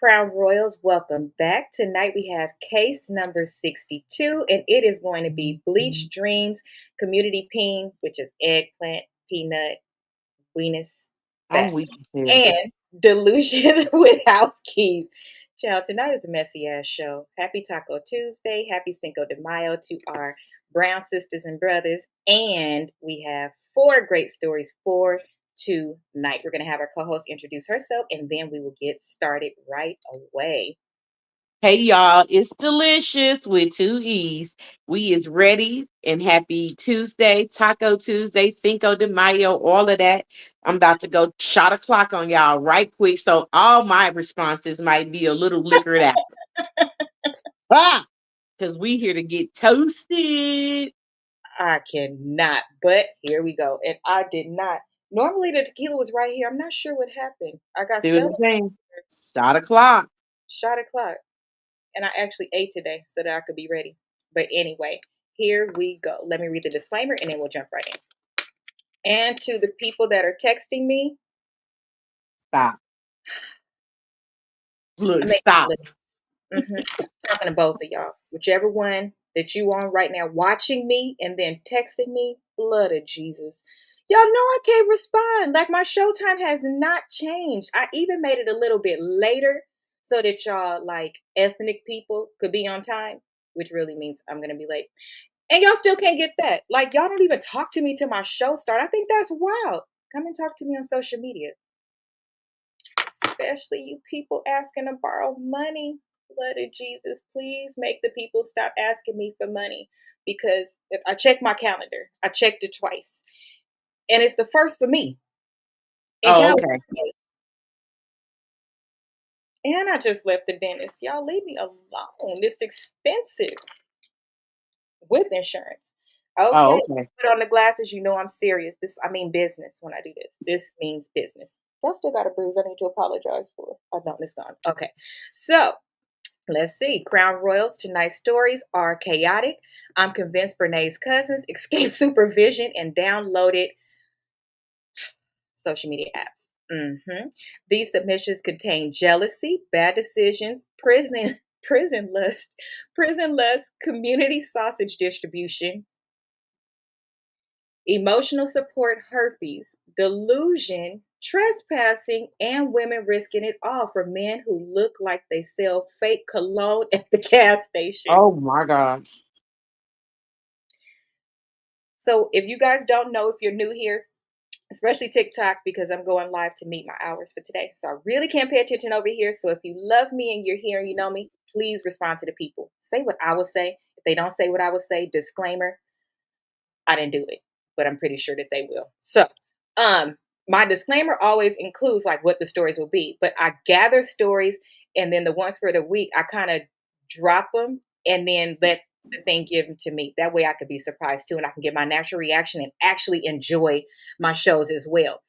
Crown Royals, welcome back. Tonight we have case number 62, and it is going to be Bleached Dreams, Community Peen, which is eggplant, peanut, Venus, I'm that, weak as hell. and Delusions with House Keys. Child, tonight is a messy ass show. Happy Taco Tuesday. Happy Cinco de Mayo to our brown sisters and brothers. And we have four great stories for tonight. We're going to have our co host introduce herself and then we will get started right away. Hey y'all, it's Delicious with two E's. We is ready and happy Tuesday, Taco Tuesday, Cinco de Mayo, all of that. I'm about to go shot a clock on y'all right quick, so all my responses might be a little liquored out. Ah, because we here to get toasted. I cannot, but here we go. And I did not. Normally the tequila was right here. I'm not sure what happened. I got See what stuck. I'm saying? Shot o'clock. Shot o'clock. And I actually ate today so that I could be ready. But anyway, here we go. Let me read the disclaimer and then we'll jump right in. And to the people that are texting me, Stop. I Look, made this stop. list. Talking to both of y'all. Whichever one that you on right now watching me and then texting me, blood of Jesus. Y'all know I can't respond. Like my showtime has not changed. I even made it a little bit later so that y'all like ethnic people could be on time, which really means I'm gonna be late. And y'all still can't get that. Like y'all don't even talk to me till my show start. I think that's wild. Come and talk to me on social media. Especially you people asking to borrow money. Blood of Jesus, please make the people stop asking me for money because if I check my calendar. I checked it twice. And it's the first for me. In Oh, okay. California. And I just left the dentist. Y'all leave me alone. It's expensive with insurance. Okay. Oh, okay. Put on the glasses, you know I'm serious. I mean business when I do this. This means business. I still got a bruise I need to apologize for. I don't, it's gone. Okay. So let's see. Crown Royals, tonight's stories are chaotic. I'm convinced Brenay's cousins escaped supervision and downloaded social media apps. These submissions contain jealousy, bad decisions, prison lust, community sausage distribution, emotional support herpes, delusion, trespassing, and women risking it all for men who look like they sell fake cologne at the gas station. Oh my God. So if you guys don't know, if you're new here, especially TikTok, because I'm going live to meet my hours for today. So I really can't pay attention over here. So if you love me and you're here and you know me, please respond to the people. Say what I would say. If they don't say what I would say, disclaimer, I didn't do it, but I'm pretty sure that they will. So, my disclaimer always includes like what the stories will be, but I gather stories and then the ones for the week, I kind of drop them and then let the thing give them to me. That way I could be surprised too and I can get my natural reaction and actually enjoy my shows as well.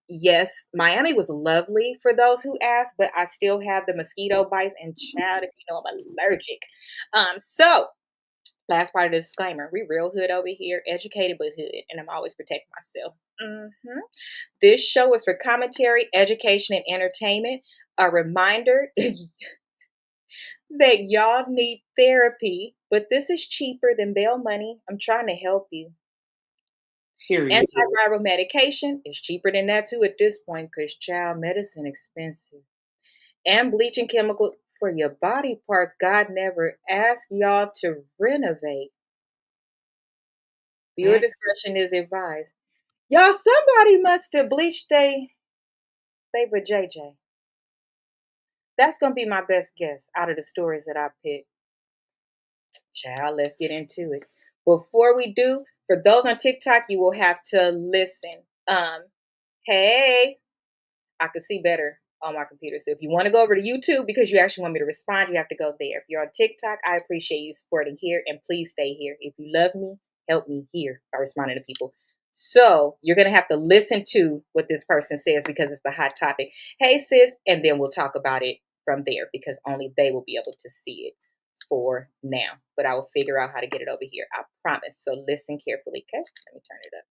Yes, Miami was lovely for those who asked, but I still have the mosquito bites and child, if you know I'm allergic. So last part of the disclaimer, we real hood over here, educated but hood, and I'm always protecting myself. This show is for commentary, education, and entertainment. A reminder that y'all need therapy, but this is cheaper than bail money. I'm trying to help you. Period. Antiviral medication is cheaper than that too at this point because child medicine expensive. And bleaching chemical for your body parts. God never asked y'all to renovate. Viewer Mm. discretion is advised. Y'all, somebody must have bleached they with JJ. That's gonna be my best guess out of the stories that I picked. Child, let's get into it. Before we do, for those on TikTok, you will have to listen. Hey, I can see better on my computer. So if you want to go over to YouTube because you actually want me to respond, you have to go there. If you're on TikTok, I appreciate you supporting here and please stay here. If you love me, help me here by responding to people. So you're going to have to listen to what this person says because it's the hot topic. Hey, sis, and then we'll talk about it from there because only they will be able to see it for now. But I will figure out how to get it over here. I promise. So listen carefully, okay? Let me turn it up.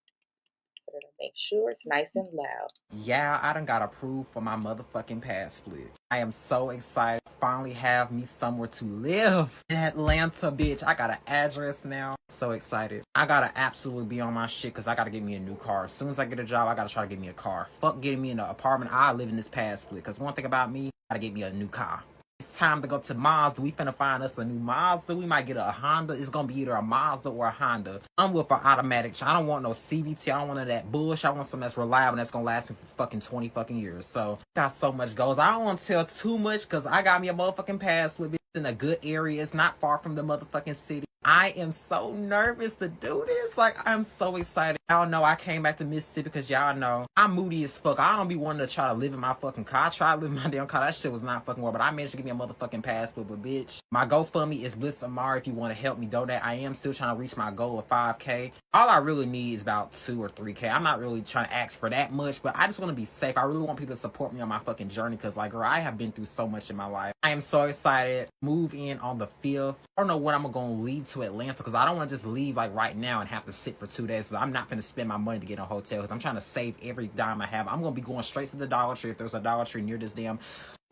Make sure it's nice and loud. Yeah, I done got approved for my motherfucking pad split. I am so excited to finally have me somewhere to live in Atlanta, bitch. I got an address now. So excited. I gotta absolutely be on my shit because I gotta get me a new car. As soon as I get a job, I gotta try to get me a car. Fuck getting me in an apartment. I live in this pad split because one thing about me, I gotta get me a new car. It's time to go to Mazda. We finna find us a new Mazda. We might get a Honda. It's gonna be either a Mazda or a Honda. I'm with an automatic. I don't want no CVT. I don't want none of that bullshit. I want something that's reliable that's gonna last me for fucking 20 fucking years. So got so much goals. I don't want to tell too much because I got me a motherfucking pass with it in a good area. It's not far from the motherfucking city. I am so nervous to do this. Like, I'm so excited. Y'all know I came back to Mississippi because y'all know I'm moody as fuck. I don't be wanting to try to live in my fucking car. I tried to live in my damn car. That shit was not fucking well, but I managed to get me a motherfucking passport. But bitch, my GoFundMe is Bliss Amar if you want to help me donate. I am still trying to reach my goal of 5K. All I really need is about 2 or 3K. I'm not really trying to ask for that much, but I just want to be safe. I really want people to support me on my fucking journey because, like, girl, I have been through so much in my life. I am so excited. Move in on the 5th. I don't know when I'm going to leave to Atlanta because I don't want to just leave like right now and have to sit for 2 days. So I'm not going to spend my money to get a hotel because I'm trying to save every dime I have. I'm going to be going straight to the Dollar Tree if there's a Dollar Tree near this damn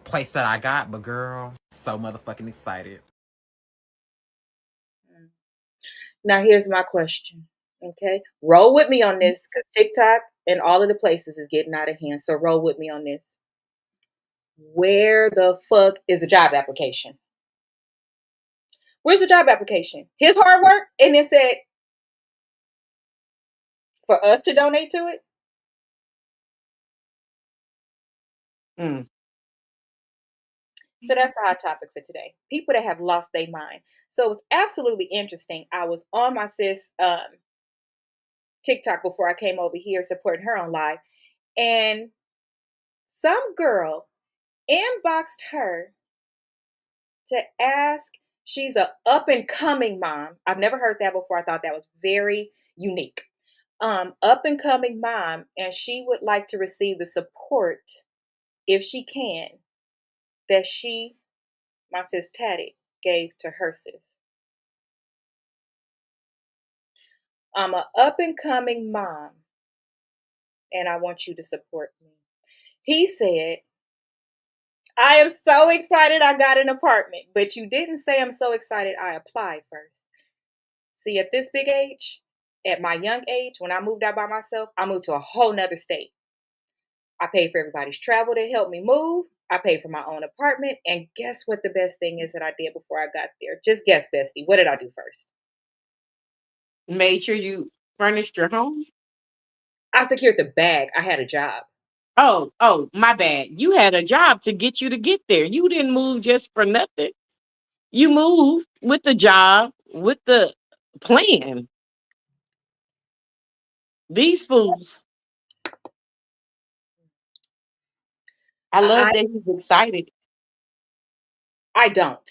place that I got. But girl, so motherfucking excited. Now here's my question. Okay, roll with me on this because TikTok and all of the places is getting out of hand. So roll with me on this. Where the fuck is the job application? Where's the job application? His hard work, and it said for us to donate to it. Mm. So that's the hot topic for today. People that have lost their mind. So it was absolutely interesting. I was on my sis TikTok before I came over here supporting her on live, and some girl inboxed her to ask. She's a up and coming mom. I've never heard that before. I thought that was very unique. Up and coming mom, and she would like to receive the support, if she can, that she, my sis Taddy, gave to her sis. I'm a up and coming mom, and I want you to support me. He said, I am so excited I got an apartment, but you didn't say I'm so excited I applied first. See, at this big age, at my young age, when I moved out by myself, I moved to a whole nother state. I paid for everybody's travel to help me move. I paid for my own apartment. And guess what the best thing is that I did before I got there? Just guess, bestie. What did I do first? Made sure you furnished your home. I secured the bag. I had a job. Oh, my bad. You had a job to get you to get there. You didn't move just for nothing. You moved with the job, with the plan. These fools. I love I, that he's excited. I don't.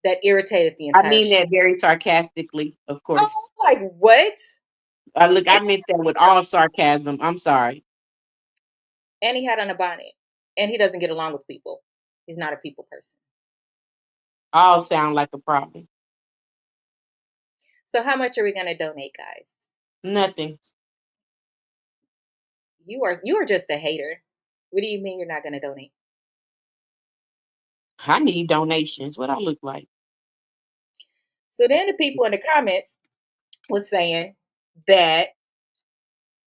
That irritated the I entire mean shit. that very sarcastically, of Oh, course. like what? Look, I And, meant that with all sarcasm. I'm sorry. and he had on a bonnet. And he doesn't get along with people. He's not a people person. All sound like a problem. So how much are we gonna donate, guys? Nothing. You are just a hater. What do you mean you're not gonna donate? I need donations. What I look like? So then the people in the comments was saying that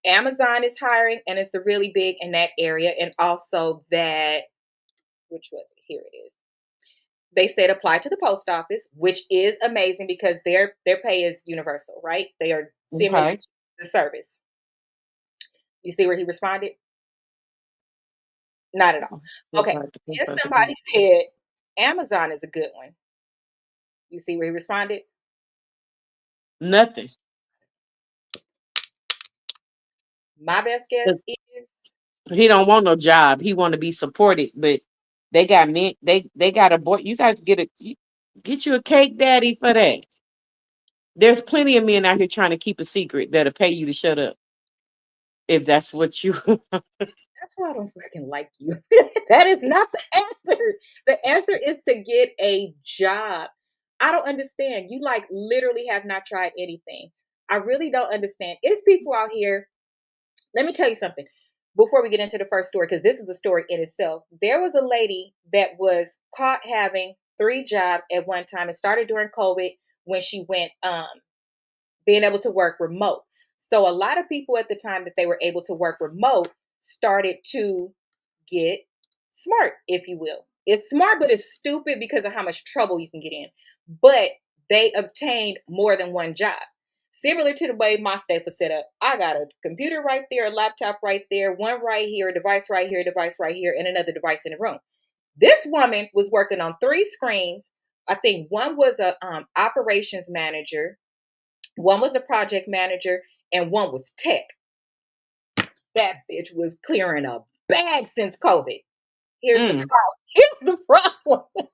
Amazon is hiring and it's really big in that area, and also that, which was it? Here it is. They said apply to the post office, which is amazing because their pay is universal, right? They are similar Okay. to the service. You see where he responded? Not at all. Okay. If somebody said Amazon is a good one, you see where he responded? Nothing. My best guess is He don't want no job. He want to be supported, but they got men. They got a boy. You got to get you a cake daddy for that. There's plenty of men out here trying to keep a secret that'll pay you to shut up if that's what you. that's why I don't fucking like you. That is not the answer. The answer is to get a job. I don't understand. You like literally have not tried anything. I really don't understand. It's people out here Let me tell you something before we get into the first story, because this is a story in itself. There was a lady that was caught having 3 jobs at one time. It started during COVID when she went being able to work remote. So a lot of people at the time that they were able to work remote started to get smart, if you will. It's smart, but it's stupid because of how much trouble you can get in. But they obtained more than one job. Similar to the way my state was set up. I got a computer right there, a laptop right there, one right here, a device right here, a device right here, and another device in the room. This woman was working on 3 screens. I think one was a operations manager, one was a project manager, and one was tech. That bitch was clearing a bag since COVID. Here's the Mm. problem. Here's the problem.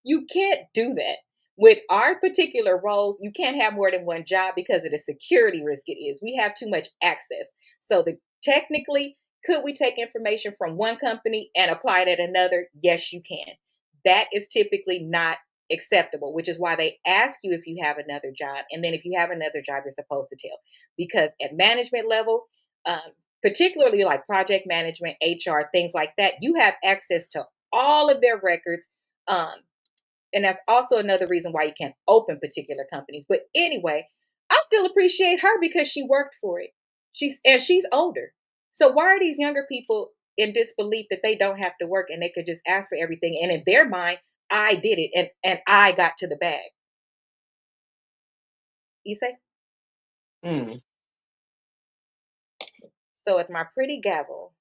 You can't do that. With our particular roles, you can't have more than one job because of the security risk it is. We have too much access. So technically, could we take information from one company and apply it at another? Yes, you can. That is typically not acceptable, which is why they ask you if you have another job. And then if you have another job, you're supposed to tell. Because at management level, um, particularly like project management, HR, things like that, you have access to all of their records. Um, and that's also another reason why you can't open particular companies. But anyway, I still appreciate her because she worked for it. She's older. So why are these younger people in disbelief that they don't have to work and they could just ask for everything? And in their mind, I did it and I got to the bag. You say? Mm. So with my pretty gavel,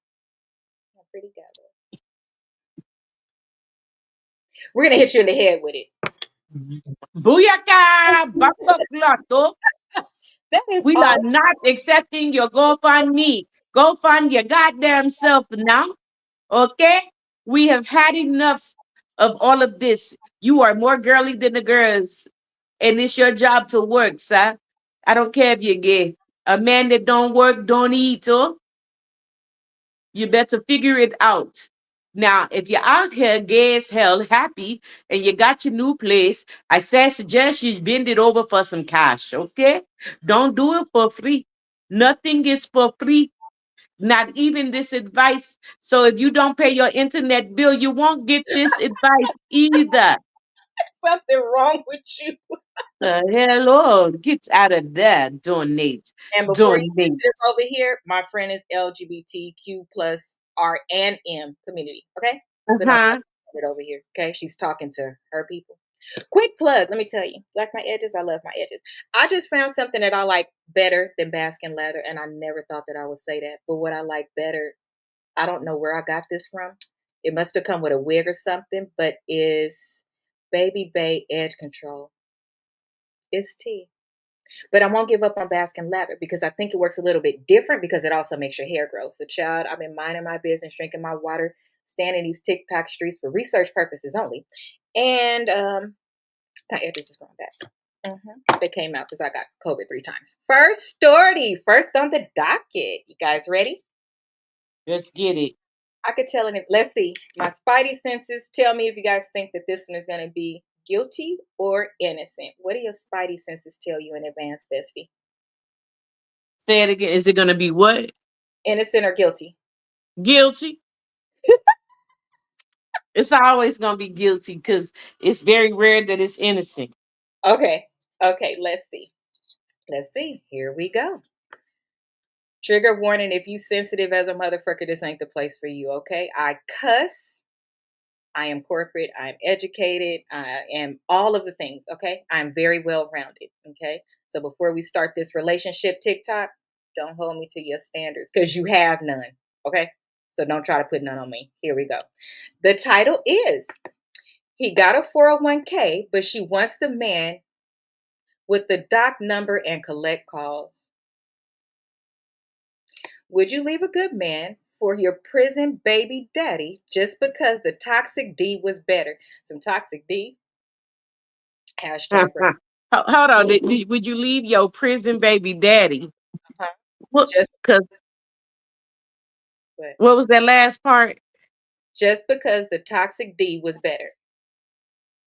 we're gonna hit you in the head with it. Booyaka! Babaklato! That is We are all. not accepting your GoFundMe. Go fund your goddamn self now. Okay? We have had enough of all of this. You are more girly than the girls. And it's your job to work, sir. I don't care if you're gay. A man that don't work don't eat, oh. You better figure it out. Now, if you're out here gay as hell, happy, and you got your new place, suggest you bend it over for some cash, okay? Don't do it for free. Nothing is for free, not even this advice. So if you don't pay your internet bill, you won't get this advice either. Something wrong with you. The hell, oh, get out of there. Donate. And before you get Donate. this over here, my friend is LGBTQ plus R and M community. Okay. So don't Uh-huh. put it over here. Okay. She's talking to her people. Quick plug. Let me tell you. Like my edges, I love my edges. I just found something that I like better than Baskin Leather, and I never thought that I would say that. But what I like better, I don't know where I got this from. It must have come with a wig or something, but is Baby Bay Edge Control. It's tea. But I won't give up on Baskin Lather because I think it works a little bit different because it also makes your hair grow. So, child, I've been minding my business, drinking my water, standing these TikTok streets for research purposes only. And my edges is growing back. They came out because I got COVID 3 times. First story, first on the docket. You guys ready? Let's get it. I could tell it. Let's see. My spidey senses tell me if you guys think that this one is going to be guilty or innocent. What do your spidey senses tell you in advance, bestie? Say it again. Is it going to be what? Innocent or guilty? Guilty? It's always going to be guilty because it's very rare that it's innocent. Okay. Okay. Let's see. Let's see. Here we go. Trigger warning if you sensitive as a motherfucker, this ain't the place for you. Okay. I cuss. I am corporate. I am educated. I am all of the things. Okay. I'm very well rounded. Okay. So before we start this relationship TikTok, don't hold me to your standards because you have none. Okay. So don't try to put none on me. Here we go. The title is He Got a 401k, but she wants the man with the doc number and collect calls. Would you leave a good man for your prison baby daddy just because the toxic D was better? Some toxic D. Hashtag right. Hold on. Would you leave your prison baby daddy? Uh-huh. What? Just Cause what? what was that last part? Just because the toxic D was better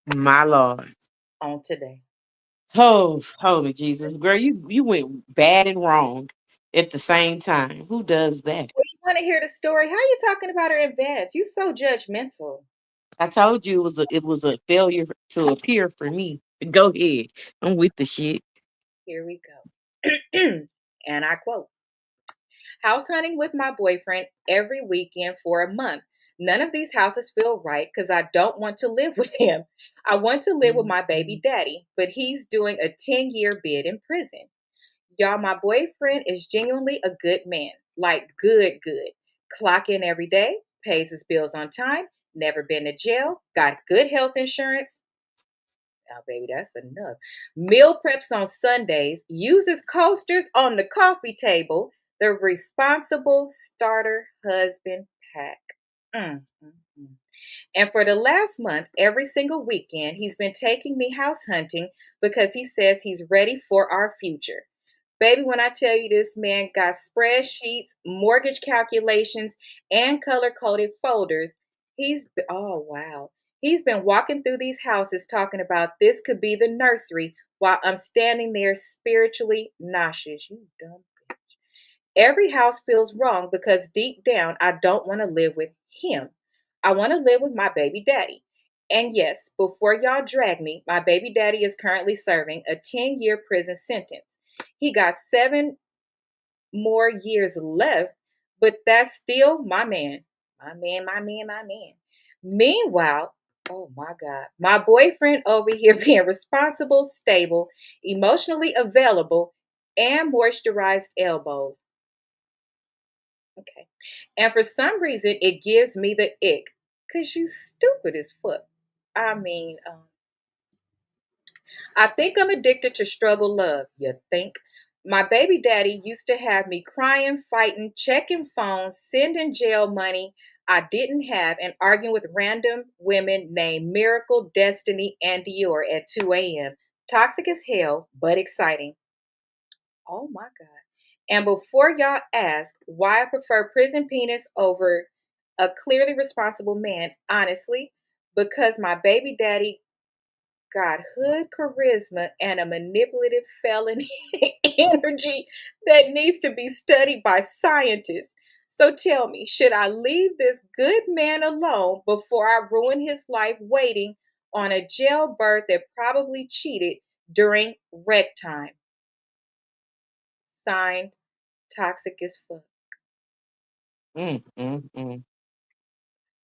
My Lord. on today. Oh, holy Jesus, girl, you went bad and wrong. at the same time. Who does that? Well, you want to hear the story? How you talking about her in advance? You so judgmental. I told you it was a failure to appear for me. Go ahead. I'm with the shit. Here we go. And I quote, house hunting with my boyfriend every weekend for a month. None of these houses feel right because I don't want to live with him. I want to live with my baby daddy, but he's doing a 10-year bid in prison. Y'all, my boyfriend is genuinely a good man. Like, good, good. Clock in every day, pays his bills on time, never been to jail, got good health insurance. Now, baby, that's enough. Meal preps on Sundays, uses coasters on the coffee table, the responsible starter husband pack. Mm, mm, mm. And for the last month, every single weekend, he's been taking me house hunting because he says he's ready for our future. Baby, when I tell you this man got spreadsheets, mortgage calculations, and color coded folders, oh wow. He's been walking through these houses talking about this could be the nursery while I'm standing there spiritually nauseous. You dumb. Every house feels wrong because deep down, I don't want to live with him. I want to live with my baby daddy. And yes, before y'all drag me, my baby daddy is currently serving a 10-year prison sentence. He got 7 more years left, but that's still my man. My man, my man, my man. Meanwhile, oh my God, my boyfriend over here being responsible, stable, emotionally available, and moisturized elbows. Okay. And for some reason, it gives me the ick because you stupid as fuck. I mean, I think I'm addicted to struggle love. You think? My baby daddy used to have me crying, fighting, checking phones, sending jail money I didn't have, and arguing with random women named Miracle, Destiny, and Dior at 2 a.m. Toxic as hell, but exciting. Oh my God. And before y'all ask why I prefer prison penis over a clearly responsible man, honestly, because my baby daddy got hood charisma and a manipulative felony energy that needs to be studied by scientists. So tell me, should I leave this good man alone before I ruin his life waiting on a jailbird that probably cheated during rec time? Signed, Toxic as fuck. Mm, mm, mm.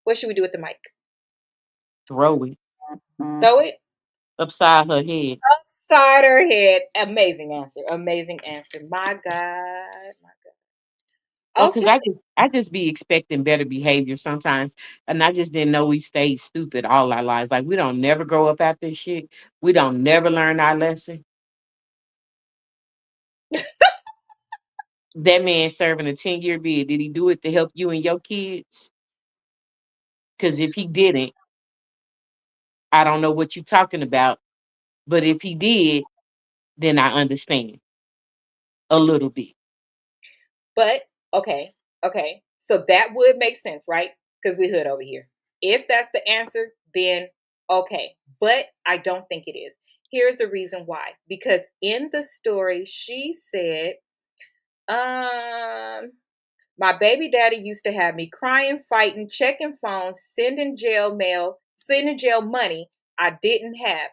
What should we do with the mic? Throw it Throw it upside her head. upside her head. Amazing answer. Amazing answer. My God. My Oh, God. because Okay. I just be expecting better behavior sometimes, and I just didn't know we stayed stupid all our lives. Like we don't never grow up after this shit. We don't never learn our lesson. That man serving a 10-year bid. Did he do it to help you and your kids? Because if he didn't, I don't know what you're talking about. But if he did, then I understand a little bit. But okay. Okay. So that would make sense, right? Because we hood over here. If that's the answer, then okay. But I don't think it is. Here's the reason why. Because in the story, she said, um, my baby daddy used to have me crying, fighting, checking phones, sending jail money I didn't have.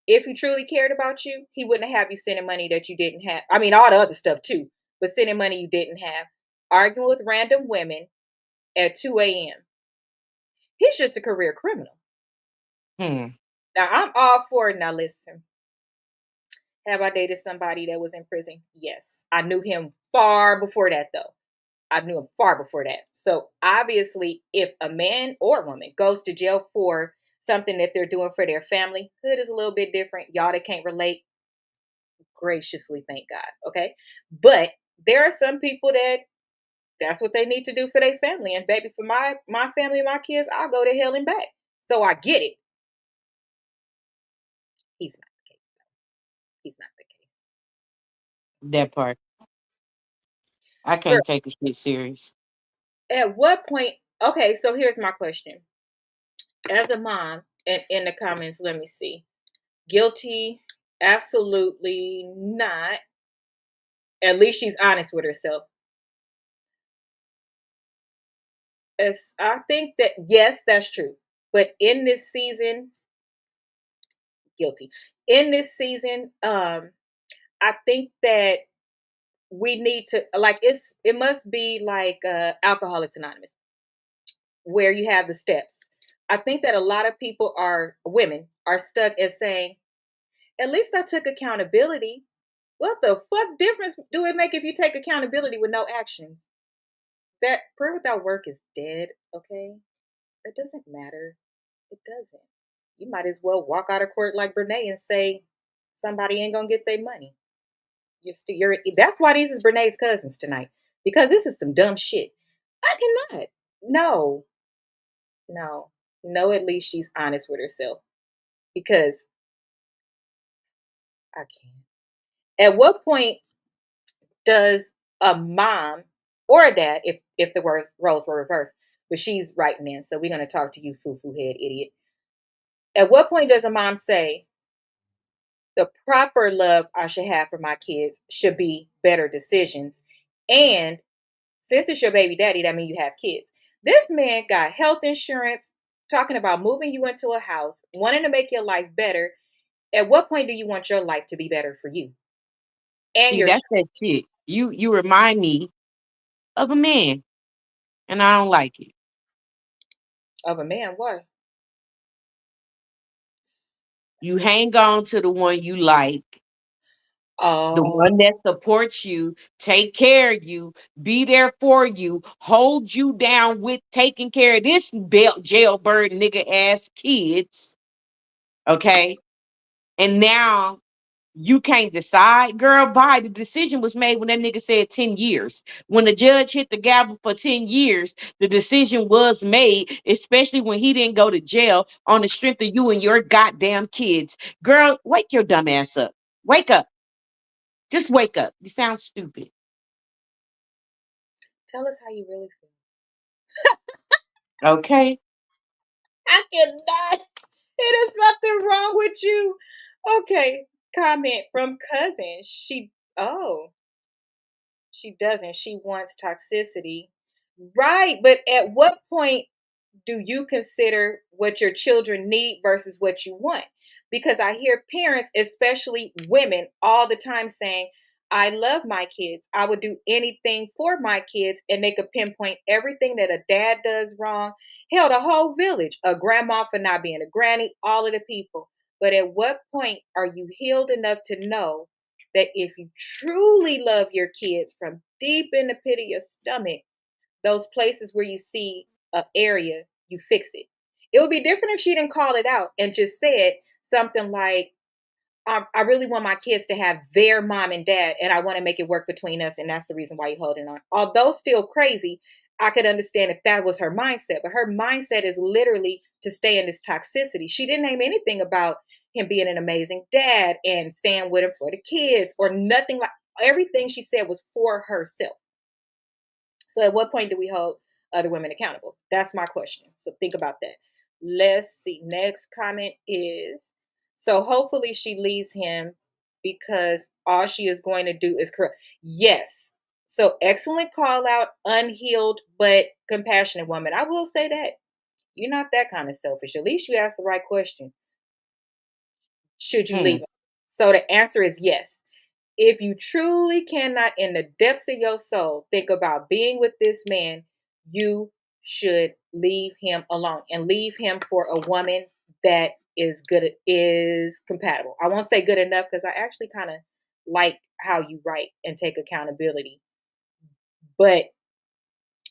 If he truly cared about you, he wouldn't have you sending money that you didn't have. I mean, all the other stuff too, but sending money you didn't have. Arguing with random women at 2 a.m. He's just a career criminal. Hmm. Now, I'm all for it. Now, listen, have I dated somebody that was in prison? Yes. I knew him far before that, though. I knew him far before that. So obviously, if a man or woman goes to jail for something that they're doing for their family, hood is a little bit different. Y'all that can't relate, graciously thank God. Okay. But there are some people that's what they need to do for their family. And baby, for my family and my kids, I'll go to hell and back. So I get it. He's not the case. He's not the case. That part. I Girl, can't take a shit serious. at what point? Okay, so here's my question. As a mom, and in the comments, let me see. Guilty? Absolutely not. At least she's honest with herself. I think that yes, that's true. But in this season, guilty. In this season, I think that we need to like it must be like Alcoholics Anonymous, where you have the steps. I think that a lot of people are women are stuck at saying, at least I took accountability. What the fuck difference do it make if you take accountability with no actions? That prayer without work is dead, okay? It doesn't matter. It doesn't. You might as well walk out of court like Brenay and say somebody ain't gonna get their money. You're that's why these is Brenay's cousins tonight. Because this is some dumb shit. I cannot. No, no, no, at least she's honest with herself. Because I can't. At what point does a mom or a dad, if the roles were reversed, but she's writing in, so we're gonna talk to you, foo-foo head idiot. At what point does a mom say the proper love I should have for my kids should be better decisions? And since it's your baby daddy, that means you have kids. This man got health insurance, talking about moving you into a house, wanting to make your life better. At what point do you want your life to be better for you and See, your that's that shit. You remind me of a man, and I don't like it. of a man? What? You hang on to the one you like, the Oh, one that supports you, take care of you, be there for you, hold you down with taking care of this jailbird nigga ass kids. Okay. And now you can't decide. Girl, bye. The decision was made when that nigga said 10 years. When the judge hit the gavel for 10 years, the decision was made, especially when he didn't go to jail on the strength of you and your goddamn kids. Girl, wake your dumb ass up. Wake up. Just wake up. You sound stupid. tell us how you really feel. Okay. I cannot. It is something wrong with you. Okay, comment from cousin. She doesn't. She wants toxicity. Right, but at what point do you consider what your children need versus what you want? Because I hear parents, especially women, all the time saying, I love my kids. I would do anything for my kids. And they could pinpoint everything that a dad does wrong. Hell, the whole village, a grandma for not being a granny, all of the people. But at what point are you healed enough to know that if you truly love your kids from deep in the pit of your stomach, those places where you see an area, you fix it. It would be different if she didn't call it out and just said something like, I really want my kids to have their mom and dad, and I want to make it work between us, and that's the reason why you're holding on. Although still crazy, I could understand if that was her mindset, but her mindset is literally to stay in this toxicity. She didn't name anything about him being an amazing dad and staying with him for the kids or nothing like everything she said was for herself. So at what point do we hold other women accountable? That's my question. So think about that. Let's see. Next comment is, so hopefully she leaves him because all she is going to do is correct. Yes. So excellent call out, unhealed but compassionate woman. I will say that. You're not that kind of selfish. At least you asked the right question. Should you Hmm. leave him? So the answer is yes. If you truly cannot, in the depths of your soul, think about being with this man, you should leave him alone and leave him for a woman that is good, is compatible. I won't say good enough because I actually kind of like how you write and take accountability. But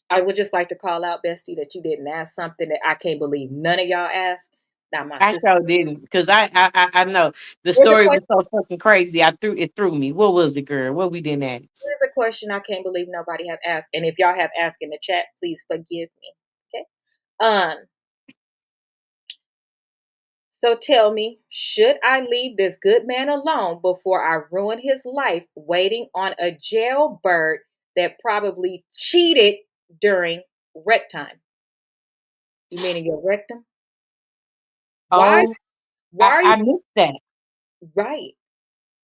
I would just like to call out, Bestie, that you didn't ask something that I can't believe none of y'all asked. Not my I sister. sure didn't because I know the Here's a story was question. so fucking crazy. It threw me. What was it, girl? What we didn't ask? Here's a question I can't believe nobody have asked. And if y'all have asked in the chat, please forgive me. Okay. Um, so tell me, should I leave this good man alone before I ruin his life waiting on a jailbird that probably cheated during rec time? You meaning your rectum? Why Oh, why I are I you missed that. right?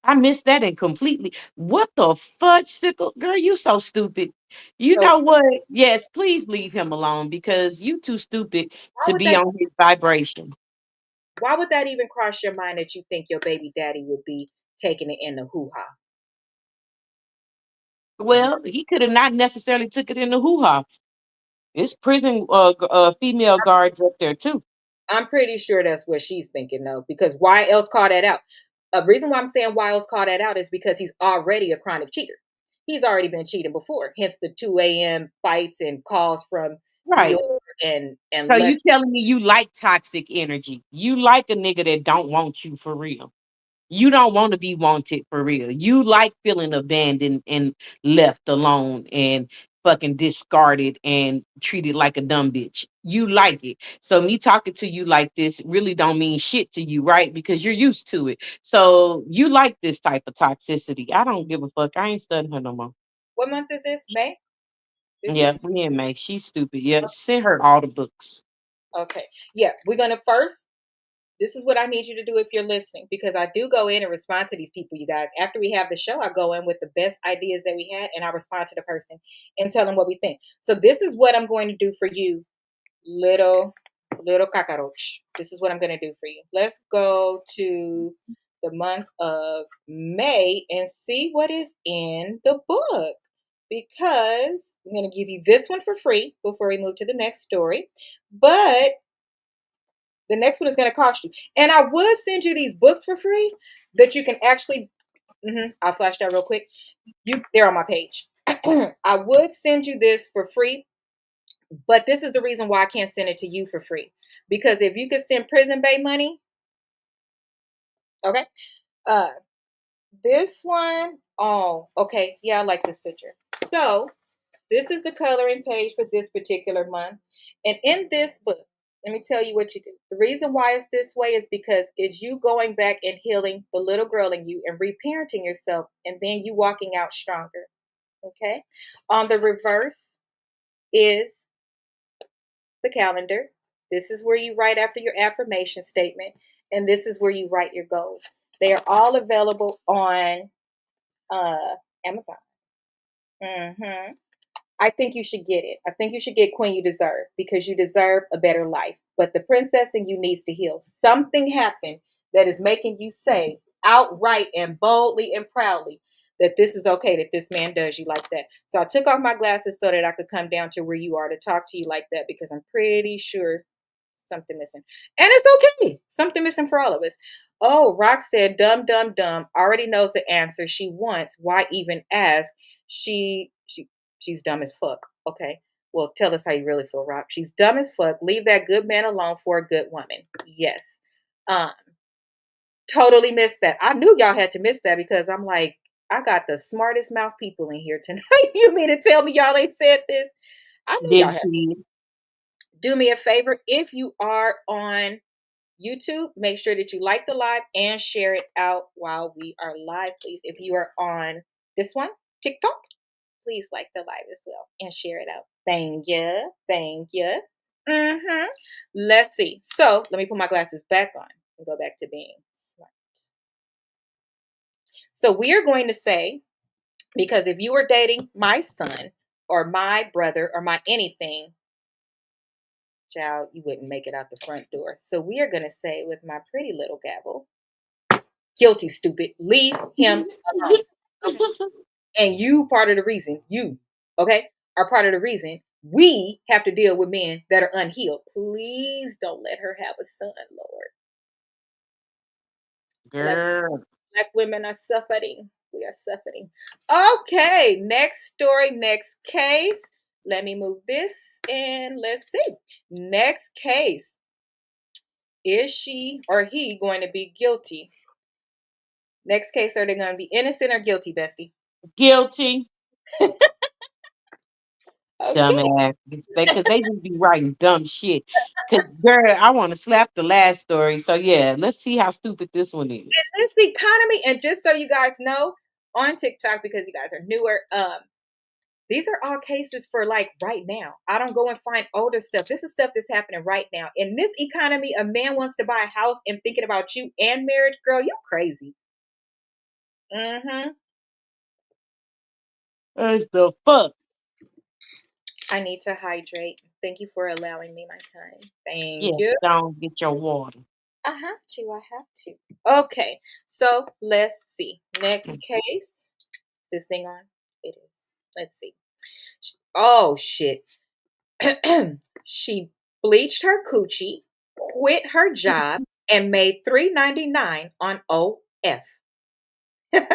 I missed that and completely. What the fudge sickle? Girl, you so stupid. You So know what? Yes, please leave him alone because you too stupid why to would be that on his vibration. why would that even cross your mind that you think your baby daddy would be taking it in the hoo-ha? Well, he could have not necessarily took it in the hoo-ha. It's prison female guards up there too. I'm pretty sure that's what she's thinking though, because why else call that out? A reason why I'm saying why else call that out is because he's already a chronic cheater. He's already been cheating before, hence the 2 a.m. fights and calls from Right. Dior and So you Lex. telling me you like toxic energy. You like a nigga that don't want you for real. You don't want to be wanted for real. You like feeling abandoned and left alone and fucking discarded and treated like a dumb bitch. You like it. So me talking to you like this really don't mean shit to you, right? Because you're used to it. So you like this type of toxicity. I don't give a fuck. I ain't studying her no more. What month is this? May? This is Yeah, we ain't May. She's stupid. Yeah, send her all the books. okay. Yeah, we're gonna first. This is what I need you to do if you're listening, because I do go in and respond to these people, you guys. After we have the show, I go in with the best ideas that we had, and I respond to the person and tell them what we think. So this is what I'm going to do for you, little cockroach. This is what I'm going to do for you. Let's go to the month of May and see what is in the book, because I'm going to give you this one for free before we move to the next story. But the next one is going to cost you. And I would send you these books for free that you can actually. I'll flash that real quick. They're on my page. I would send you this for free, but this is the reason why I can't send it to you for free. Because if you could send Prison Bay money, okay. Uh, this one, oh, okay, yeah, I like this picture. So this is the coloring page for this particular month. And in this book, let me tell you what you do. The reason why it's this way is because it's you going back and healing the little girl in you and reparenting yourself, and then you walking out stronger. Okay. On the reverse is the calendar. This is where you write after your affirmation statement, and this is where you write your goals. They are all available on Amazon. Mm-hmm. I think you should get it. I think you should get Queen You Deserve, because you deserve a better life. But the princess in you needs to heal. Something happened that is making you say outright and boldly and proudly that this is okay, that this man does you like that. So I took off my glasses so that I could come down to where you are to talk to you like that, because I'm pretty sure something missing. And it's okay. Something missing for all of us. Oh, Rock said, dumb, dumb, dumb. Already knows the answer she wants. Why even ask? She's dumb as fuck. Okay. Well, tell us how you really feel, Rock. She's dumb as fuck. Leave that good man alone for a good woman. Yes. Um, totally missed that. I knew y'all had to miss that, because I'm like, I got the smartest mouth people in here tonight. You mean to tell me y'all ain't said this? I knew y'all Did had. she? Do me a favor. If you are on YouTube, make sure that you like the live and share it out while we are live, please. If you are on this one, TikTok, please like the live as well and share it out. Thank you. Thank you. Let's see. So let me put my glasses back on and go back to being smart. So we are going to say, because if you were dating my son or my brother or my anything, child, you wouldn't make it out the front door. So we are going to say with my pretty little gavel, guilty, stupid. Leave him alone. Okay. And you part of the reason, you, okay, are part of the reason we have to deal with men that are unhealed. Please don't let her have a son, Lord. Black, Girl. black women are suffering. We are suffering. Okay, next story, next case. Let me move this and let's see. Next case. Is she or he going to be guilty? Next case, are they going to be innocent or guilty, bestie? Guilty. Okay. Dumbass. Because they just be writing dumb shit. Because, girl, I want to slap the last story. So, yeah, let's see how stupid this one is. This economy, and just so you guys know, on TikTok, because you guys are newer, these are all cases for like right now. I don't go and find older stuff. This is stuff that's happening right now. In this economy, a man wants to buy a house and thinking about you and marriage, girl, you crazy. Mm-hmm. What the fuck? I need to hydrate. Thank you for allowing me my time. Thank Yes, you. don't get your water. I have to. I have to. Okay. So let's see. Next Mm. case. This thing on? It is. Let's see. Oh shit. She bleached her coochie, quit her job, and made $3.99 on OF. Here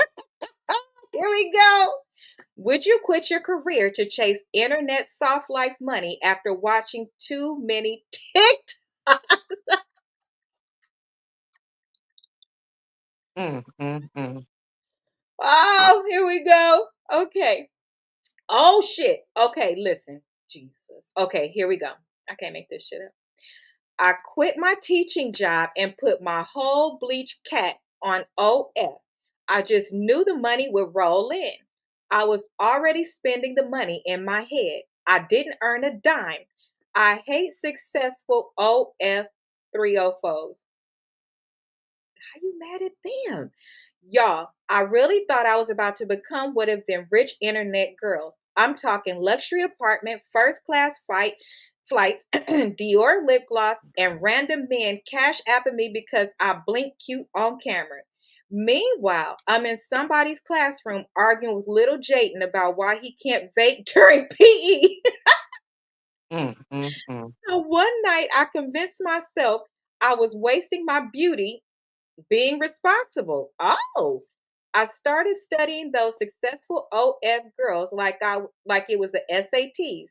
we go. Would you quit your career to chase internet soft life money after watching too many TikTok? Mm. Oh, here we go. Okay. Oh shit. Okay, listen. Jesus. Okay, here we go. I can't make this shit up. I quit my teaching job and put my whole bleach cat on OF. I just knew the money would roll in. I was already spending the money in my head. I didn't earn a dime. I hate successful OF 304s. How you mad at them? Y'all, I really thought I was about to become one of them rich internet girls. I'm talking luxury apartment, first class flights, Dior lip gloss, and random men cash apping me because I blink cute on camera. Meanwhile, I'm in somebody's classroom arguing with little Jayden about why he can't vape during PE. Mm. So one night I convinced myself I was wasting my beauty being responsible. Oh, I started studying those successful OF girls like it was the SATs.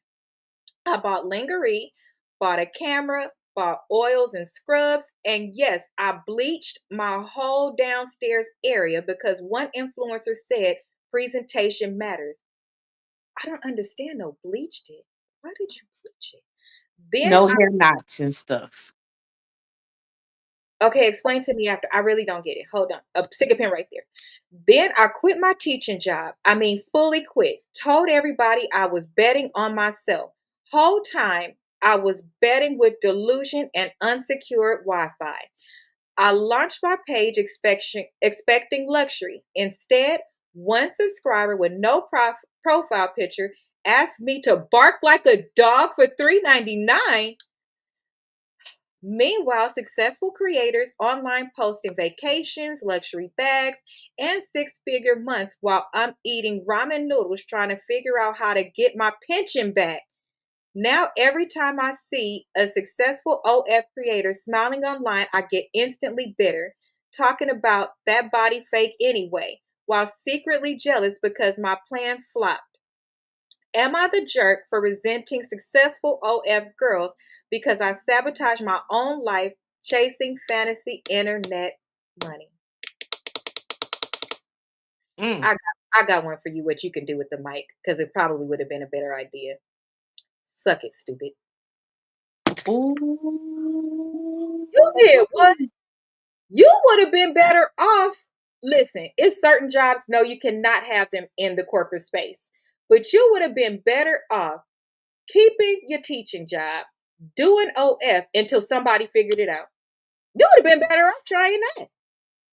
I bought lingerie, bought a camera, bought oils and scrubs, and yes, I bleached my whole downstairs area because one influencer said presentation matters. I don't understand no bleached it. Why did you bleach it? Then No hair knots and stuff. Okay, explain to me after. I really don't get it. Hold on. Stick a pin right there. Then I quit my teaching job. I mean, fully quit. Told everybody I was betting on myself. Whole time I was betting with delusion and unsecured Wi-Fi. I launched my page expecting luxury. Instead, one subscriber with no profile picture asked me to bark like a dog for $3.99. Meanwhile, successful creators online posting vacations, luxury bags, and six-figure months while I'm eating ramen noodles trying to figure out how to get my pension back. Now, every time I see a successful OF creator smiling online, I get instantly bitter, talking about that body fake anyway, while secretly jealous because my plan flopped. Am I the jerk for resenting successful OF girls because I sabotage my own life chasing fantasy internet money? Mm. I got one for you, what you can do with the mic, because it probably would have been a better idea. Suck it, stupid. You did what? Ooh. You would have been better off. Listen, it's certain jobs, no, you cannot have them in the corporate space. But you would have been better off keeping your teaching job, doing OF until somebody figured it out. You would have been better off trying that.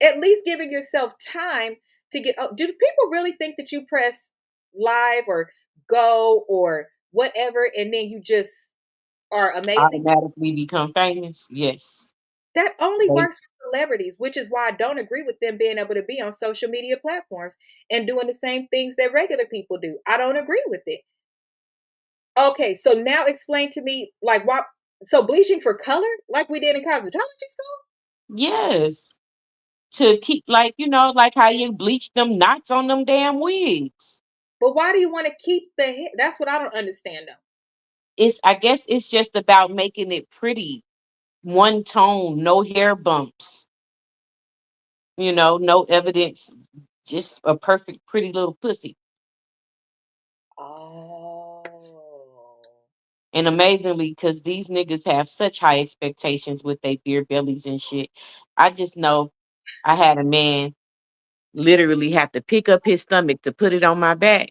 At least giving yourself time to get. Oh, do people really think that you press live or go or whatever and then you just are amazing? Automatically become famous. Yes. That only They- works for celebrities, which is why I don't agree with them being able to be on social media platforms and doing the same things that regular people do. I don't agree with it. Okay, so now explain to me like why so bleaching for color like we did in cosmetology school? yes. To keep like like how you bleach them knots on them damn wigs. But why do you want to keep the hair? That's what I don't understand though. I guess it's just about making it pretty. One tone, no hair bumps, no evidence, just a perfect pretty little pussy. Oh. And amazingly, because these niggas have such high expectations with their beer bellies and shit. I just know I had a man literally have to pick up his stomach to put it on my back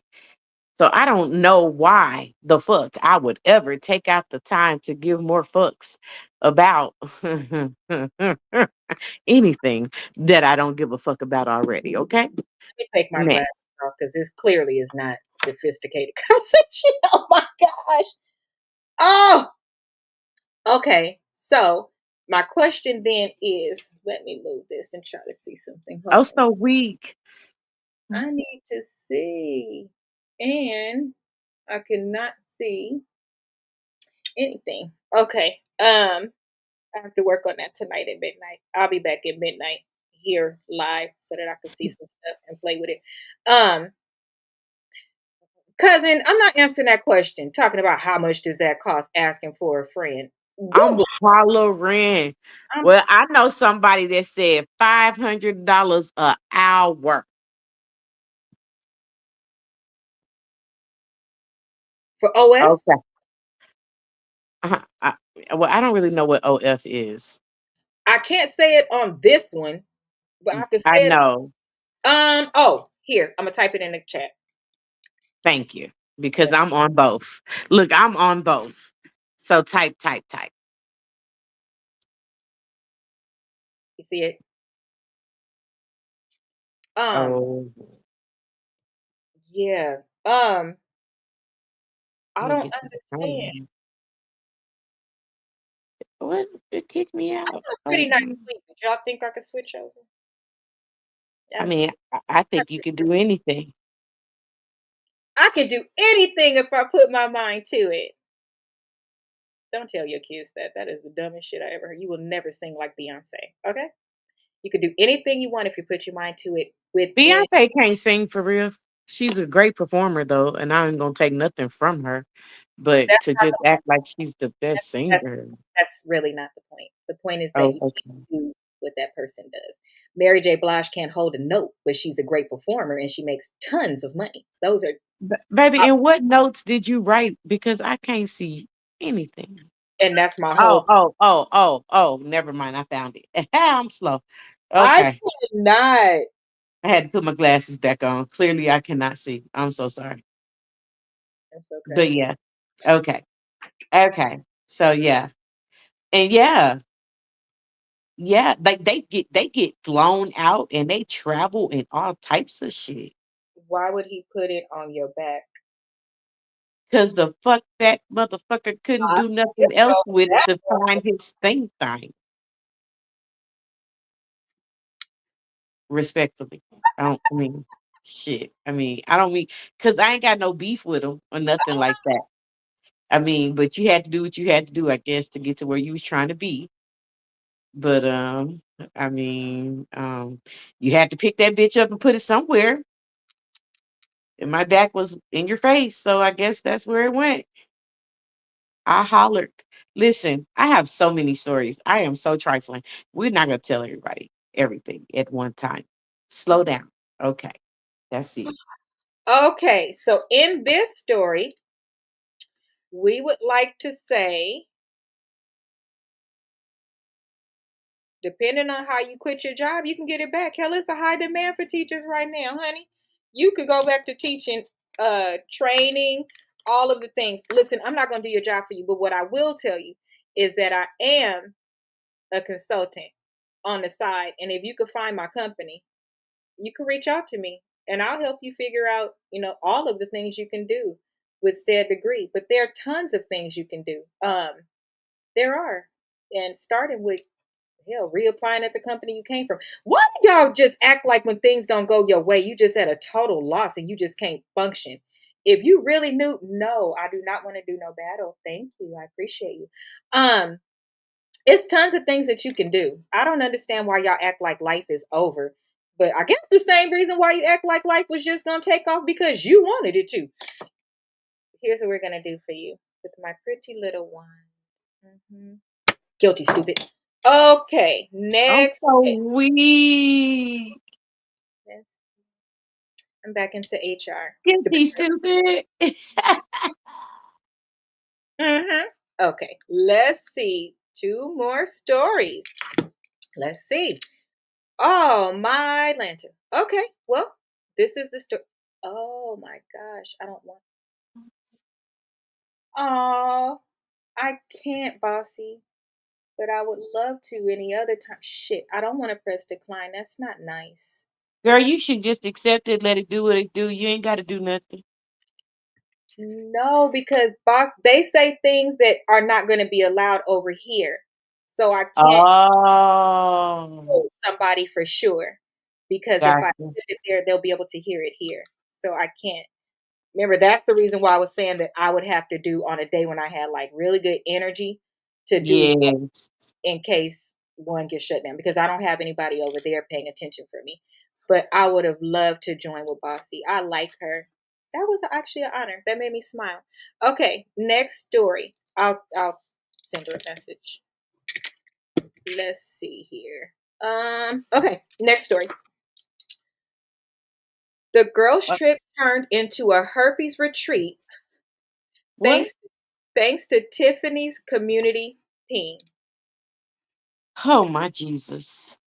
So I don't know why the fuck I would ever take out the time to give more fucks about anything that I don't give a fuck about already. Okay. Let me take my Next. glasses off because this clearly is not sophisticated conversation. Oh my gosh. Oh, okay. So my question then is, let me move this and try to see something. Hold Oh, on. so weak. I need to see. And I cannot see anything. Okay. I have to work on that tonight at midnight. I'll be back at midnight here live so that I can see some stuff and play with it. Um, Cousin, I'm not answering that question. Talking about how much does that cost asking for a friend. I'm Google. hollering. I'm Well, I know somebody that said $500 an hour. for OF. Okay. I, well, I don't really know what OF is. I can't say it on this one, but I can I say it. know. Oh, here. I'm gonna type it in the chat. Thank you. Because I'm on both. Look, I'm on both. So type, type, type. You see it? Um, Oh, yeah. I let me don't get to the understand. phone. What? It kicked me I out. got a pretty Oh, nice sleep. Did y'all think I could switch over? I Yeah. mean, I think you could do anything. I could do anything if I put my mind to it. Don't tell your kids that. That is the dumbest shit I ever heard. You will never sing like Beyonce. Okay? You could do anything you want if you put your mind to it within. Beyonce can't sing for real. She's a great performer though, and I ain't gonna take nothing from her. But That's to not just the act like she's the best that's singer. that's really not the point. The point is that Oh, you can't okay. do what that person does. Mary J. Blige can't hold a note, but she's a great performer and she makes tons of money. Those are Baby, and what notes did you write? Because I can't see anything. and that's my Oh, whole oh, oh, oh, oh, never mind. I found it. I'm slow. I Okay. cannot. I had to put my glasses back on. Clearly, I cannot see. I'm so sorry. That's okay. But yeah. Okay. Okay. So yeah. And yeah. Yeah. Like they get flown out and they travel and all types of shit. Why would he put it on your back? Cause the fuck that motherfucker couldn't I do still nothing else go with it that to road. find his thing. Respectfully. I mean, shit. I mean, I don't mean because I ain't got no beef with him or nothing like that. I mean, but you had to do what you had to do, I guess, to get to where you was trying to be. But I mean, you had to pick that bitch up and put it somewhere. And my back was in your face, so I guess that's where it went. I hollered. Listen, I have so many stories. I am so trifling. We're not gonna tell everybody everything at one time. Slow down. Okay. That's it. Okay, so in this story, we would like to say, depending on how you quit your job, you can get it back. Hell, it's a high demand for teachers right now, honey. You could go back to teaching, training, all of the things. Listen, I'm not going to do your job for you, but what I will tell you is that I am a consultant on the side, and if you could find my company, you can reach out to me, and I'll help you figure out, all of the things you can do with said degree. But there are tons of things you can do. There are, and starting with hell, reapplying at the company you came from. Why do y'all just act like when things don't go your way, you just at a total loss and you just can't function? If you really knew, no, I do not want to do no battle. Thank you. I appreciate you. Um, it's tons of things that you can do. I don't understand why y'all act like life is over. But I guess the same reason why you act like life was just gonna take off because you wanted it to. Here's what we're gonna do for you with my pretty little one. Guilty, stupid. Okay, I'm next. so weak. I'm back into HR. Guilty, stupid. Okay, let's see. Two more stories. Let's see. Oh, my lantern. Okay, well, this is the story. Oh my gosh, I don't want. Oh, I can't, bossy. But I would love to any other time. Shit, I don't want to press decline. That's not nice. Girl, you should just accept it, let it do what it do. You ain't got to do nothing. No, because boss, they say things that are not going to be allowed over here. So I can't Oh, quote somebody for sure. Because if I gotcha. put it there, they'll be able to hear it here. So I can't. Remember, that's the reason why I was saying that I would have to do on a day when I had like really good energy to do Yes. in case one gets shut down because I don't have anybody over there paying attention for me. But I would have loved to join with Bossy. I like her. That was actually an honor. That made me smile. Okay, next story. I'll send her a message. Let's see here. Okay, next story. The girls What? trip turned into a herpes retreat What? thanks thanks to Tiffany's community Peen. Oh, my Jesus.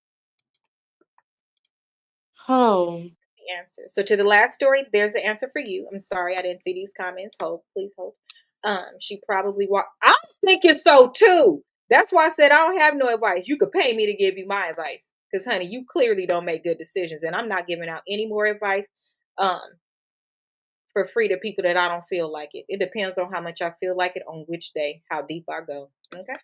Oh, Answer. So to the last story, there's the answer for you. I'm sorry I didn't see these comments. Hold, please hold. She probably walked. I'm thinking so too. That's why I said I don't have no advice. You could pay me to give you my advice. Because honey, you clearly don't make good decisions. And I'm not giving out any more advice um for free to people that I don't feel like it. It depends on how much I feel like it on which day, how deep I go. Okay.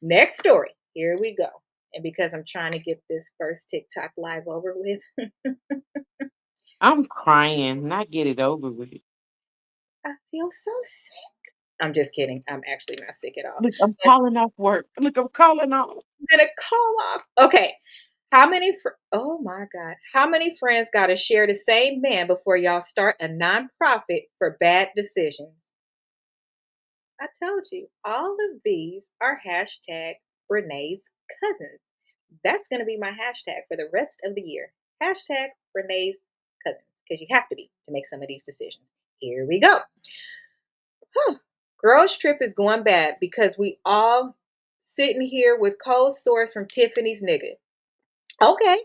Next story. Here we go. And because I'm trying to get this first TikTok live over with, I'm crying. Not get it over with. I feel so sick. I'm just kidding. I'm actually not sick at all. Look, I'm Let's- calling off work. Look, I'm calling off. I'm gonna call off. Okay. How many? Oh my God. How many friends got to share the same man before y'all start a nonprofit for bad decisions? I told you. All of these are hashtag Brenay's cousins. That's going to be my hashtag for the rest of the year. Hashtag Brenay's cousins. Because you have to be to make some of these decisions. Here we go. Girls trip is going bad because we all sitting here with cold sores from Tiffany's nigga. Okay,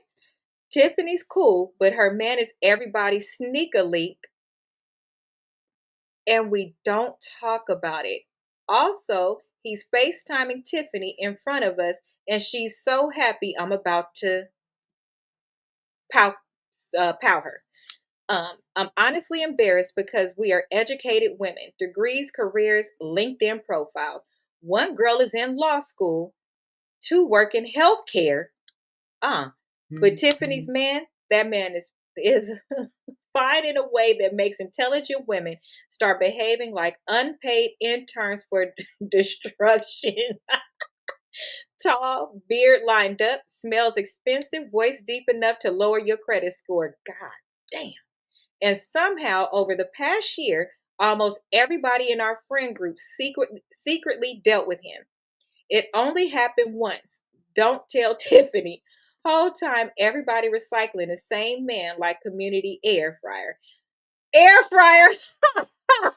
Tiffany's cool, but her man is everybody's sneaker leak, and we don't talk about it. Also, he's FaceTiming Tiffany in front of us, and she's so happy I'm about to pow, pow her. I'm honestly embarrassed because we are educated women, degrees, careers, LinkedIn profiles. One girl is in law school, two work in healthcare. But Tiffany's man, that man is finding a way that makes intelligent women start behaving like unpaid interns for destruction. Tall, beard lined up, smells expensive, voice deep enough to lower your credit score. God damn. And somehow, over the past year, almost everybody in our friend group secretly dealt with him. It only happened once. Don't tell Tiffany. Whole time, everybody recycling the same man like community air fryer. Air fryer.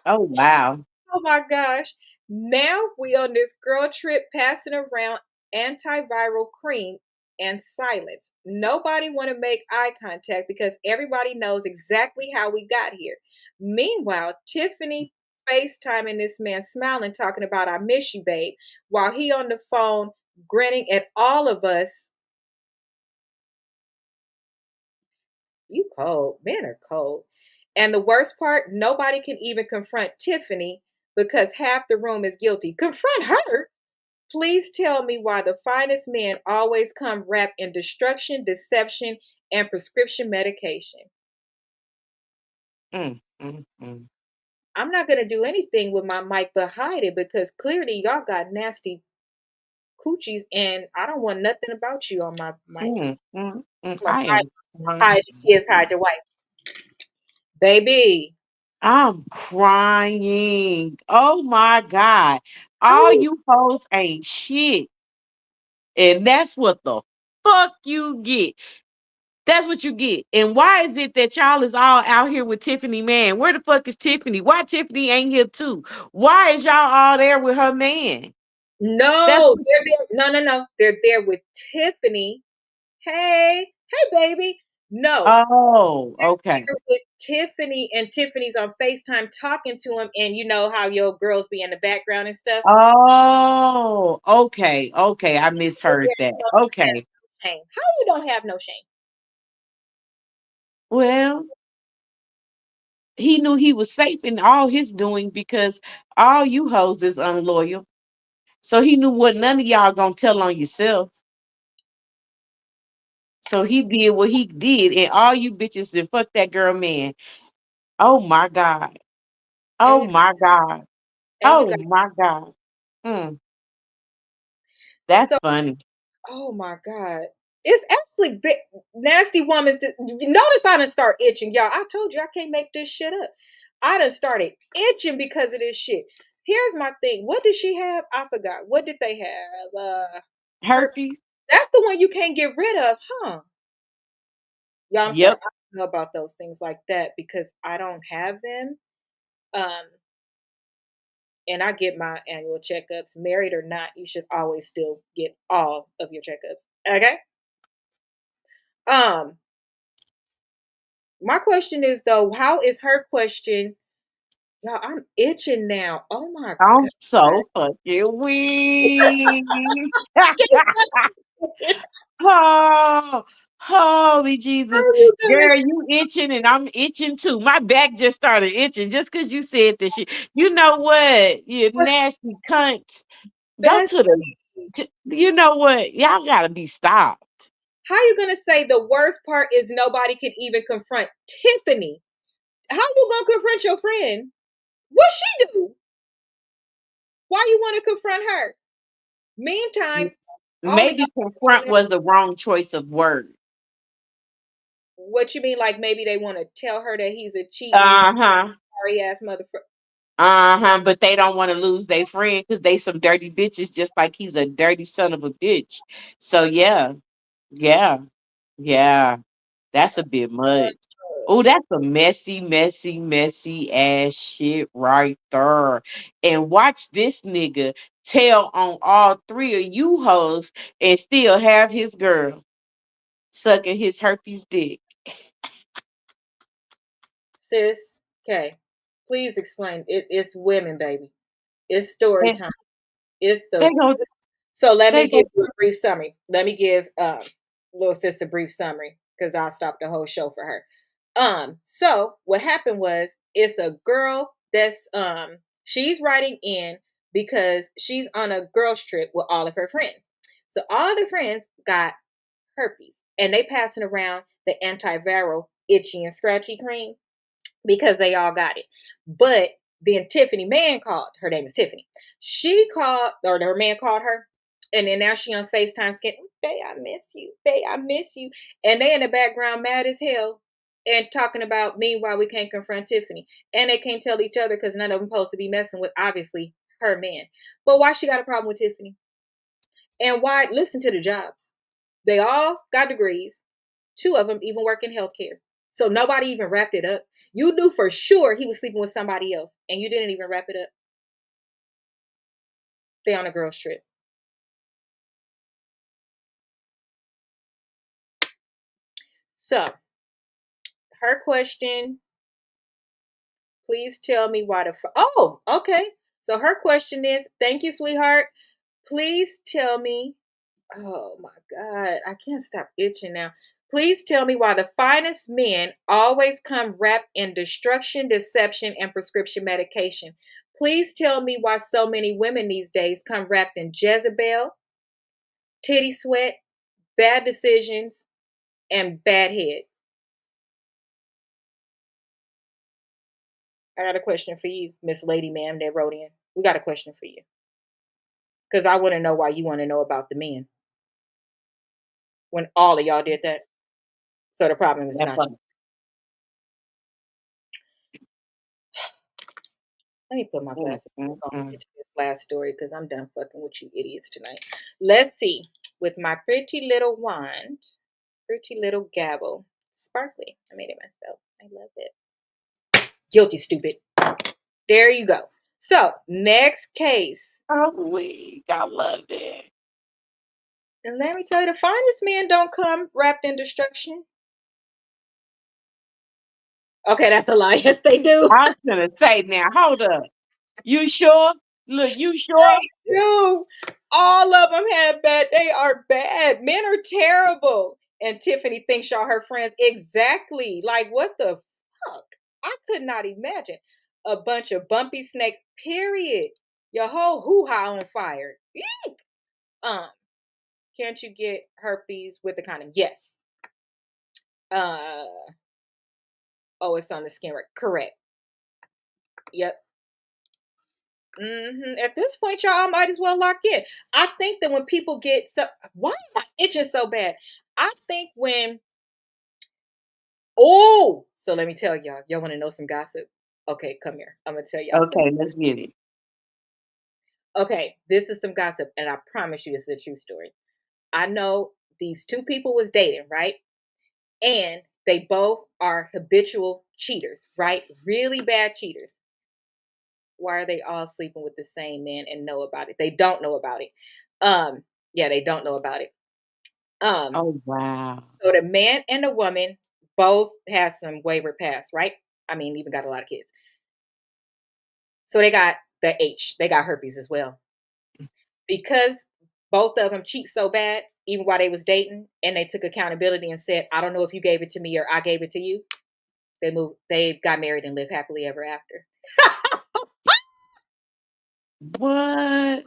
Oh, wow. Oh my gosh. Now we on this girl trip passing around antiviral cream and silence. Nobody want to make eye contact because everybody knows exactly how we got here. Meanwhile, Tiffany FaceTiming this man smiling, talking about I miss you, babe, while he on the phone grinning at all of us. You cold. Men are cold. And the worst part, nobody can even confront Tiffany because half the room is guilty. Confront her? Please tell me why the finest men always come wrapped in destruction, deception, and prescription medication. Mm, mm, mm. I'm not going to do anything with my mic but hide it because clearly y'all got nasty coochies and I don't want nothing about you on my mic. Mm, mm, mm. Like, I am hide crying. your kids, hide your wife. Baby. I'm crying. Oh my God. All Oh, you hoes ain't shit. And that's what the fuck you get. That's what you get. And why is it that y'all is all out here with Tiffany man? Where the fuck is Tiffany? Why Tiffany ain't here too? Why is y'all all there with her man? That's no, they're there. No, no, no. They're there with Tiffany. Hey, hey, baby. No, Oh, okay. here with Tiffany, and Tiffany's on FaceTime talking to him, and you know how your girls be in the background and stuff. Oh, okay, okay. I misheard that. Okay. Shame. How you don't have no shame? Well, he knew he was safe in all his doing because all you hoes is unloyal. So he knew what none of y'all gonna tell on yourself. So he did what he did, and all you bitches that fuck that girl, man. Oh my God. Oh And my God. and you Oh got my God. Mm, that's so. funny. Oh my god. It's actually nasty woman's. Notice I didn't start itching, y'all. I told you I can't make this shit up. I done started itching because of this shit. Here's my thing. What did she have? I forgot. What did they have? Her. Herpes. That's the one you can't get rid of, huh? Yeah, I'm sorry. Yep. I don't know about those things like that because I don't have them. Um, and I get my annual checkups. Married or not, you should always still get all of your checkups. Okay. Um, My question is though, how is her question? Y'all, I'm itching now. Oh my I'm god. so fucking weak. Oh, holy Jesus. How you gonna Girl, you itching and I'm itching too. My back just started itching just because you said this shit. You know what? You say nasty cunts. Go to the, bestie? you know what? Y'all gotta be stopped. How you gonna say the worst part is nobody can even confront Tiffany? How you gonna confront your friend? What she do? Why you want to confront her? Meantime, all of Maybe y'all. confront was the wrong choice of word. What you mean? Like maybe they want to tell her that he's a cheating, Uh-huh. sorry ass motherfucker. Uh-huh. But they don't want to lose their friend because they some dirty bitches, just like he's a dirty son of a bitch. So yeah, yeah, yeah. That's a bit much. Oh, that's a messy, messy, messy ass shit right there. And watch this nigga tell on all three of you hoes and still have his girl sucking his herpes dick. Sis, okay. Please explain. It's women, baby. It's story And time. It's they the go, so let they me give go, you a brief summary. Let me give little sis a brief summary because I'll stop the whole show for her. So what happened was it's a girl that's she's writing in because she's on a girls trip with all of her friends. So all of the friends got herpes and they passing around the antiviral itchy and scratchy cream because they all got it. But then Tiffany man called. Her name is Tiffany. She called, or her man called her, and then now she on FaceTime skin. Bae, I miss you. Bae, I miss you. And they in the background mad as hell and talking about meanwhile we can't confront Tiffany. And they can't tell each other because none of them supposed to be messing with obviously her man. But why she got a problem with Tiffany? And why listen to the jobs? They all got degrees. Two of them even work in healthcare. So nobody even wrapped it up. You knew for sure he was sleeping with somebody else, and you didn't even wrap it up. They on a girl's trip. So her question, please tell me why the oh, okay. So her question is, thank you, sweetheart. Please tell me. Oh my God, I can't stop itching now. Please tell me why the finest men always come wrapped in destruction, deception, and prescription medication. Please tell me why so many women these days come wrapped in Jezebel, titty sweat, bad decisions, and bad head. I got a question for you, Miss Lady Ma'am that wrote in. We got a question for you. Because I want to know why you want to know about the men when all of y'all did that. So the problem is that not you. part. Let me put my Mm, glasses mm, on and mm. get to this last story because I'm done fucking with you idiots tonight. Let's see. With my pretty little wand, pretty little gavel, sparkly. I made it myself. I love it. Guilty, stupid. There you go. So, next case. Oh, weak. I love it. And let me tell you, the finest men don't come wrapped in destruction. Okay, that's a lie. Yes, they do. I was gonna say now, hold up. You sure? Look, you sure? They do. All of them have bad. They are bad. Men are terrible. And Tiffany thinks y'all her friends. Exactly. Like, what the fuck? I could not imagine. A bunch of bumpy snakes, period. Your whole hoo-ha on fire. Eek. Um, can't you get herpes with a condom? Yes. Uh, oh, it's on the skin, right? Correct. Yep. At this point, y'all might as well lock in. I think that when people get so, why am I itching so bad? I think when, oh, so let me tell y'all. Y'all want to know some gossip? Okay, come here. I'm gonna tell y'all some. Okay, let's get it. Okay, this is some gossip, and I promise you, this is a true story. I know these two people was dating, right? And they both are habitual cheaters, right? Really bad cheaters. Why are they all sleeping with the same man and know about it? They don't know about it. Yeah, they don't know about it. Um, Oh wow. so the man and the woman both have some wayward past, right? I mean, even got a lot of kids. So they got the H. They got herpes as well. Because both of them cheat so bad, even while they was dating, and they took accountability and said, I don't know if you gave it to me or I gave it to you. They got married and lived happily ever after. What?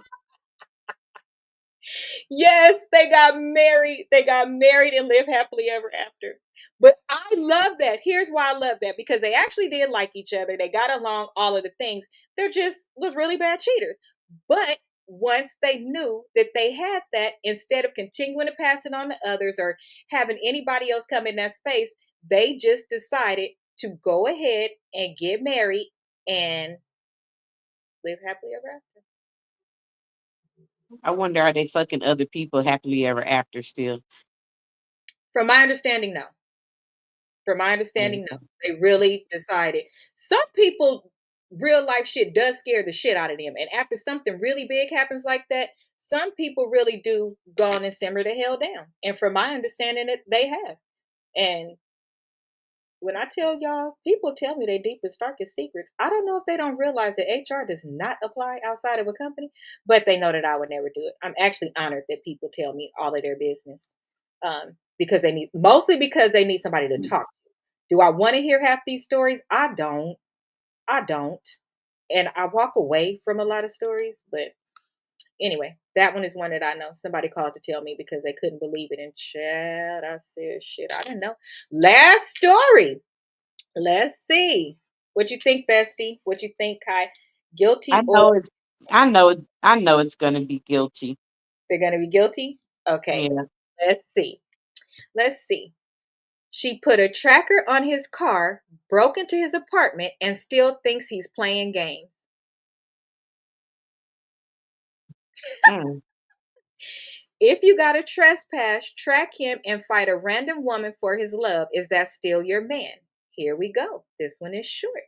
Yes, they got married. They got married and lived happily ever after. But I love that. Here's why I love that, because they actually did like each other. They got along, all of the things. They're just was really bad cheaters. But once they knew that they had that, instead of continuing to pass it on to others or having anybody else come in that space, they just decided to go ahead and get married and live happily ever after. I wonder are they fucking other people happily ever after still? From my understanding, no. From my understanding, no. Okay. They really decided. Some people, real life shit does scare the shit out of them. And after something really big happens like that, some people really do go on and simmer the hell down. And from my understanding, it they have. And when I tell y'all, people tell me their deepest, darkest secrets. I don't know if they don't realize that HR does not apply outside of a company, but they know that I would never do it. I'm actually honored that people tell me all of their business, because they need, mostly because they need somebody to talk to. Do I want to hear half these stories? I don't. I don't. And I walk away from a lot of stories, but anyway, that one is one that I know. Somebody called to tell me because they couldn't believe it. And chat, I said, shit, I didn't know. Last story. Let's see. What you think, Bestie? What you think, Kai? I Guilty or know it's I know it's gonna be guilty. they're going to be guilty? Okay. Yeah. Let's see. Let's see. She put a tracker on his car, broke into his apartment, and still thinks he's playing games. Mm. If you got a trespass, track him and fight a random woman for his love. Is that still your man? Here we go. This one is short.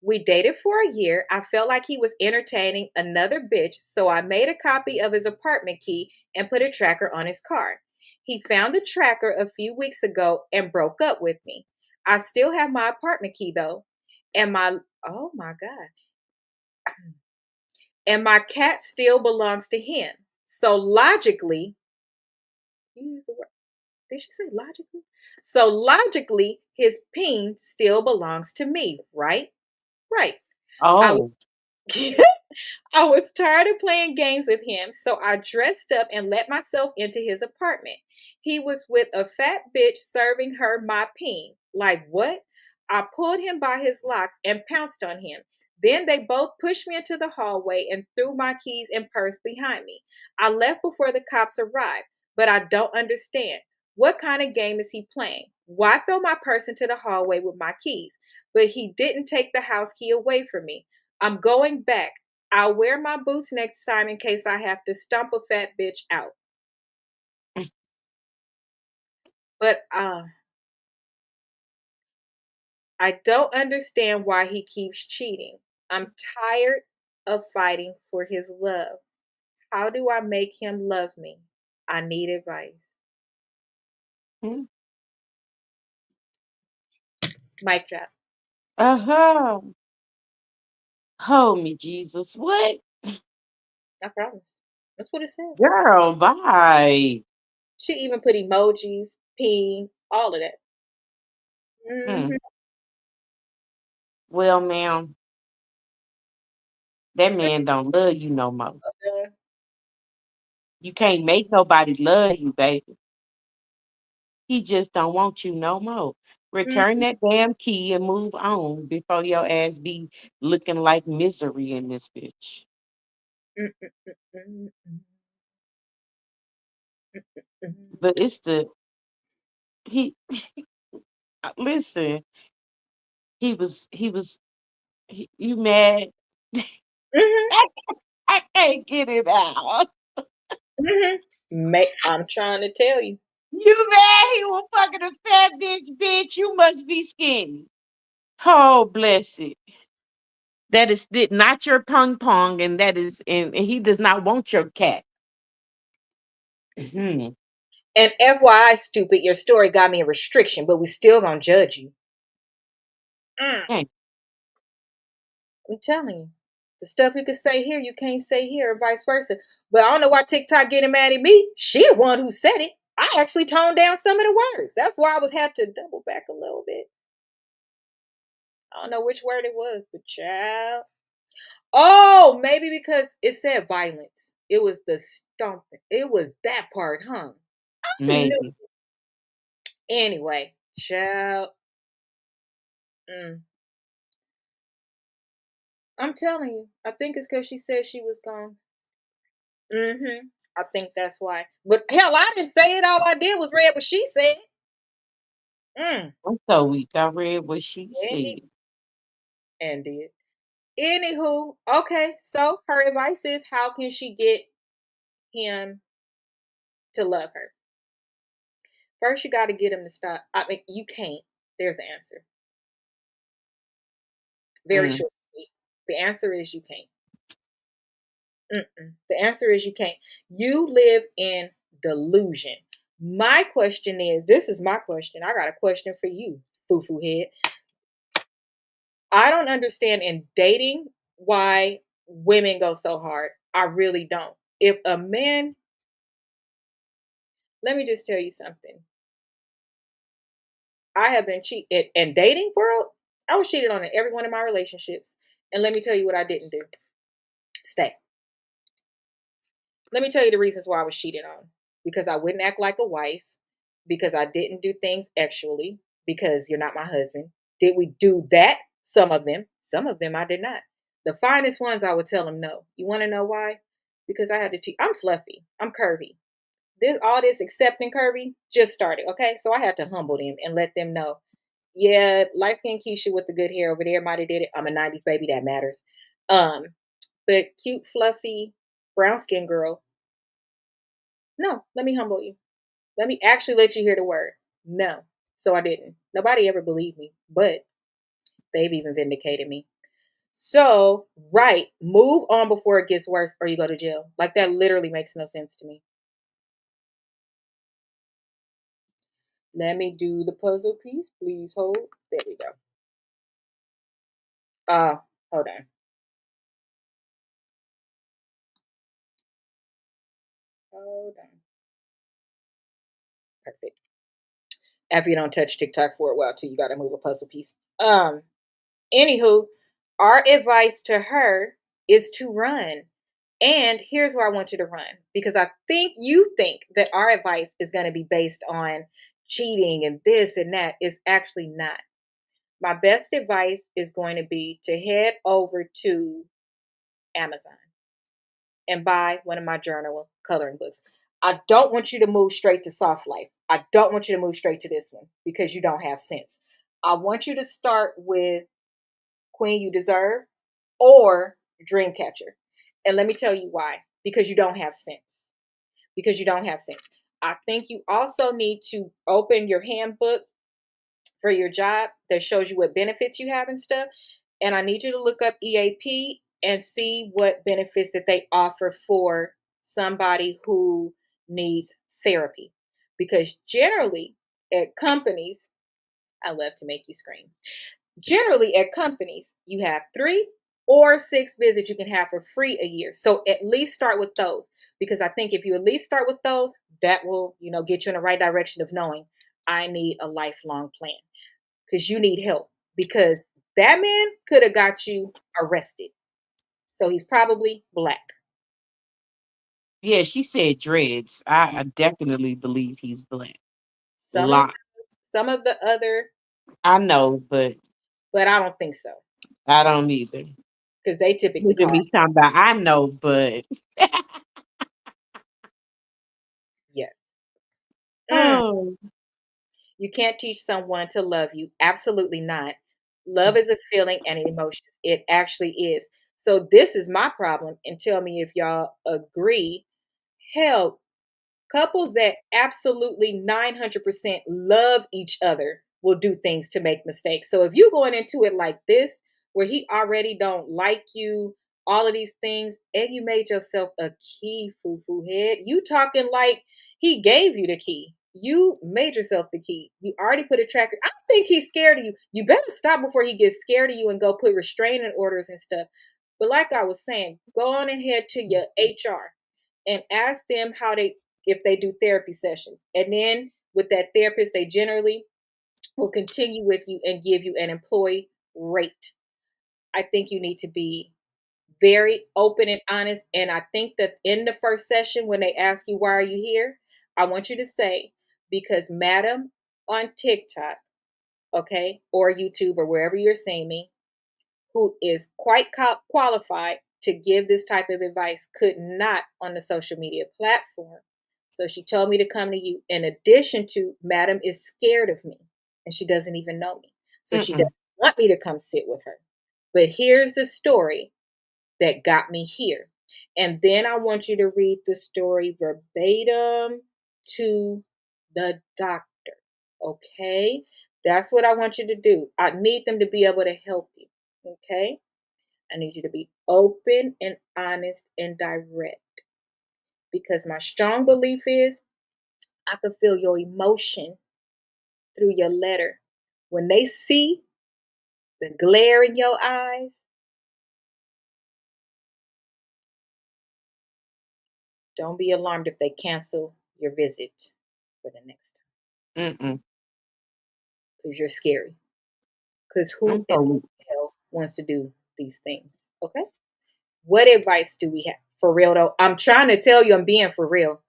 We dated for a year. I felt like he was entertaining another bitch, so I made a copy of his apartment key and put a tracker on his car. He found the tracker a few weeks ago and broke up with me. I still have my apartment key though. And oh my God. And my cat still belongs to him. So logically, use the word. Did she say logically? So logically, his peen still belongs to me, right? Right. I was Oh. I was tired of playing games with him, so I dressed up and let myself into his apartment. He was with a fat bitch serving her my peen. Like what? I pulled him by his locks and pounced on him. Then they both pushed me into the hallway and threw my keys and purse behind me. I left before the cops arrived, but I don't understand. What kind of game is he playing? Why throw my purse into the hallway with my keys? But he didn't take the house key away from me. I'm going back. I'll wear my boots next time in case I have to stomp a fat bitch out. But I don't understand why he keeps cheating. I'm tired of fighting for his love. How do I make him love me? I need advice. Mm. Mic drop. Uh-huh. Hold me, Jesus. What? I promise. That's what it said. Girl, bye. She even put emojis, Peen, all of that. Hmm. Mm-hmm. Well, ma'am, that man don't love you no more. You can't make nobody love you, baby. He just don't want you no more. Return Mm-hmm. that damn key and move on before your ass be looking like misery in this bitch. Mm-mm-mm-mm-mm. Mm-mm. But it's the he listen, you mad? Mhm, I can't get it out. mhm. I'm trying to tell you. You mad he was fucking a fat bitch, you must be skinny. Oh bless it. That is not your pong pong, and that is and he does not want your cat. Mhm. And FYI, stupid, your story got me a restriction, but we still gonna judge you. Mm, Hey, I'm telling you. The stuff you can say here, you can't say here, and vice versa. But I don't know why TikTok getting mad at me. She the one who said it. I actually toned down some of the words. That's why I was had to double back a little bit. I don't know which word it was, but child. Oh, maybe because it said violence. It was the stomping. It was that part, huh? I knew. maybe. Anyway, child. Mm, I'm telling you. I think it's because she said she was gone. I think that's why. But hell, I didn't say it. All I did was read what she said. Mm. I'm so weak. I read what she And, he, said. and did. Anywho, okay. So her advice is, how can she get him to love her? First, you got to get him to stop. I mean, you can't. There's the answer. Very Mm. short. And sweet. The answer is you can't. The answer is you can't. You live in delusion. My question is, this is my question. I got a question for you, foo-foo head. I don't understand in dating why women go so hard. I really don't. If a man, let me just tell you something. I have been cheated in dating world. I was cheated on in every one of my relationships. And let me tell you what I didn't do. Stay. Let me tell you the reasons why I was cheated on. Because I wouldn't act like a wife, because I didn't do things actually, because you're not my husband. Did we do that? Some of them. Some of them I did not. The finest ones I would tell them no. You want to know why? Because I had to cheat. I'm fluffy. I'm curvy. All this accepting curvy just started. Okay. So I had to humble them and let them know. Yeah, light skinned Keisha with the good hair over there might have did it. I'm a 90s baby, that matters. Um, but cute, fluffy, brown skinned girl, no, let me humble you. Let me actually let you hear the word. No. So I didn't. Nobody ever believed me, but they've even vindicated me. So, right, move on before it gets worse or you go to jail. Like that literally makes no sense to me. Let me do the puzzle piece. Please hold. There we go. Hold on. Hold on. Perfect. After you don't touch TikTok for a while too, you gotta move a puzzle piece. Anywho, our advice to her is to run. And here's where I want you to run, because I think you think that our advice is going to be based on cheating and this and that. Is actually not. My best advice is going to be to head over to Amazon and buy one of my journal coloring books. I don't want you to move straight to Soft Life. I don't want you to move straight to this one because you don't have sense. I want you to start with Queen You Deserve or Dreamcatcher. And let me tell you why. Because you don't have sense. Because you don't have sense. I think you also need to open your handbook for your job that shows you what benefits you have and stuff. And I need you to look up EAP and see what benefits that they offer for somebody who needs therapy. Because generally at companies, I love to make you scream. Generally, at companies, you have 3 or 6 visits you can have for free a year. So at least start with those, because I think if you at least start with those, that will, get you in the right direction of knowing I need a lifelong plan, because you need help, because that man could have got you arrested. So he's probably black. Yeah, she said dreads. I definitely believe he's black. Some of Lot. the other, I know, but I don't think so, I don't either. because they typically Look at call me talking about I know, but yes. Mm. oh. You can't teach someone to love you. Absolutely not. Love is a feeling and an emotion. It actually is. So this is my problem, and tell me if y'all agree. Hell, couples that absolutely 900% love each other will do things to make mistakes. So if you're going into it like this, where he already don't like you, all of these things, and you made yourself a key, foo-foo head, you talking like he gave you the key. You made yourself the key. You already put a tracker. I don't think he's scared of you. You better stop before he gets scared of you and go put restraining orders and stuff. But like I was saying, go on and head to your HR and ask them how they, if they do therapy sessions. And then with that therapist, they generally will continue with you and give you an employee rate. I think you need to be very open and honest. And I think that in the first session, when they ask you, why are you here? I want you to say, because Madam on TikTok, okay, or YouTube or wherever you're seeing me, who is quite qualified to give this type of advice, could not on the social media platform. So she told me to come to you. In addition to, Madam is scared of me and she doesn't even know me. So she Mm-mm. doesn't want me to come sit with her. But here's the story that got me here. And then I want you to read the story verbatim to the doctor. Okay? That's what I want you to do. I need them to be able to help you. Okay? I need you to be open and honest and direct, because my strong belief is I could feel your emotion through your letter. When they see the glare in your eyes, don't be alarmed if they cancel your visit for the next time, Mm-mm. because you're scary. Because who I'm in so the hell wants to do these things? Okay? What advice do we have? For real though, I'm trying to tell you I'm being for real.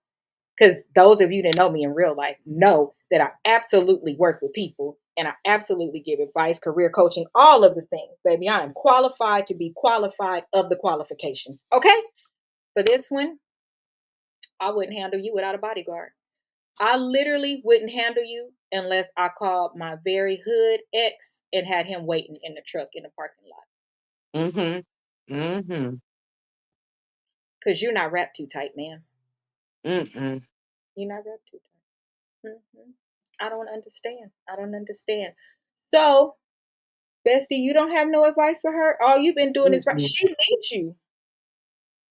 Because those of you that know me in real life know that I absolutely work with people and I absolutely give advice, career coaching, all of the things. Baby, I am qualified to be qualified of the qualifications. Okay? For this one, I wouldn't handle you without a bodyguard. I literally wouldn't handle you unless I called my very hood ex and had him waiting in the truck in the parking lot. mm-hmm. Mm-hmm. Because you're not wrapped too tight, man. Mm-mm. You're not wrapped too tight. I don't understand. I don't understand. So, Bestie, you don't have no advice for her? All you've been doing is right. Mm-mm. She needs you.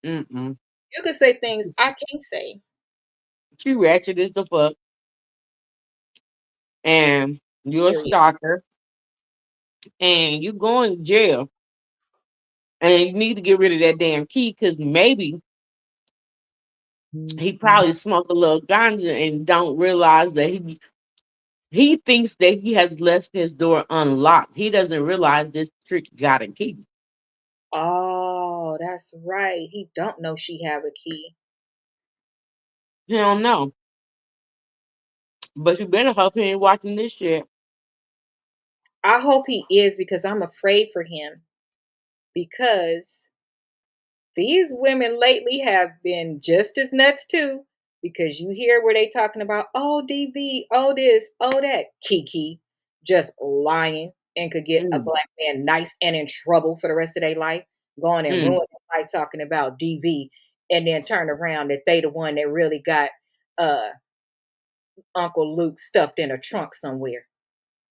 Mm-mm. You can say things I can't say. She ratchet as the fuck. And you're a Period. stalker. And you going to jail. And you need to get rid of that damn key because maybe he probably smoked a little ganja and don't realize that he thinks that he has left his door unlocked. He doesn't realize this trick got a key. Oh, that's right. He don't know she have a key. He don't know. But you better hope he ain't watching this shit. I hope he is, because I'm afraid for him. Because these women lately have been just as nuts too. Because you hear where they talking about, oh, DV, oh, this, oh, that. Kiki just lying and could get a Mm, black man nice and in trouble for the rest of their life. Going and mm, ruin their life talking about DV, and then turn around that they the one that really got uh Uncle Luke stuffed in a trunk somewhere.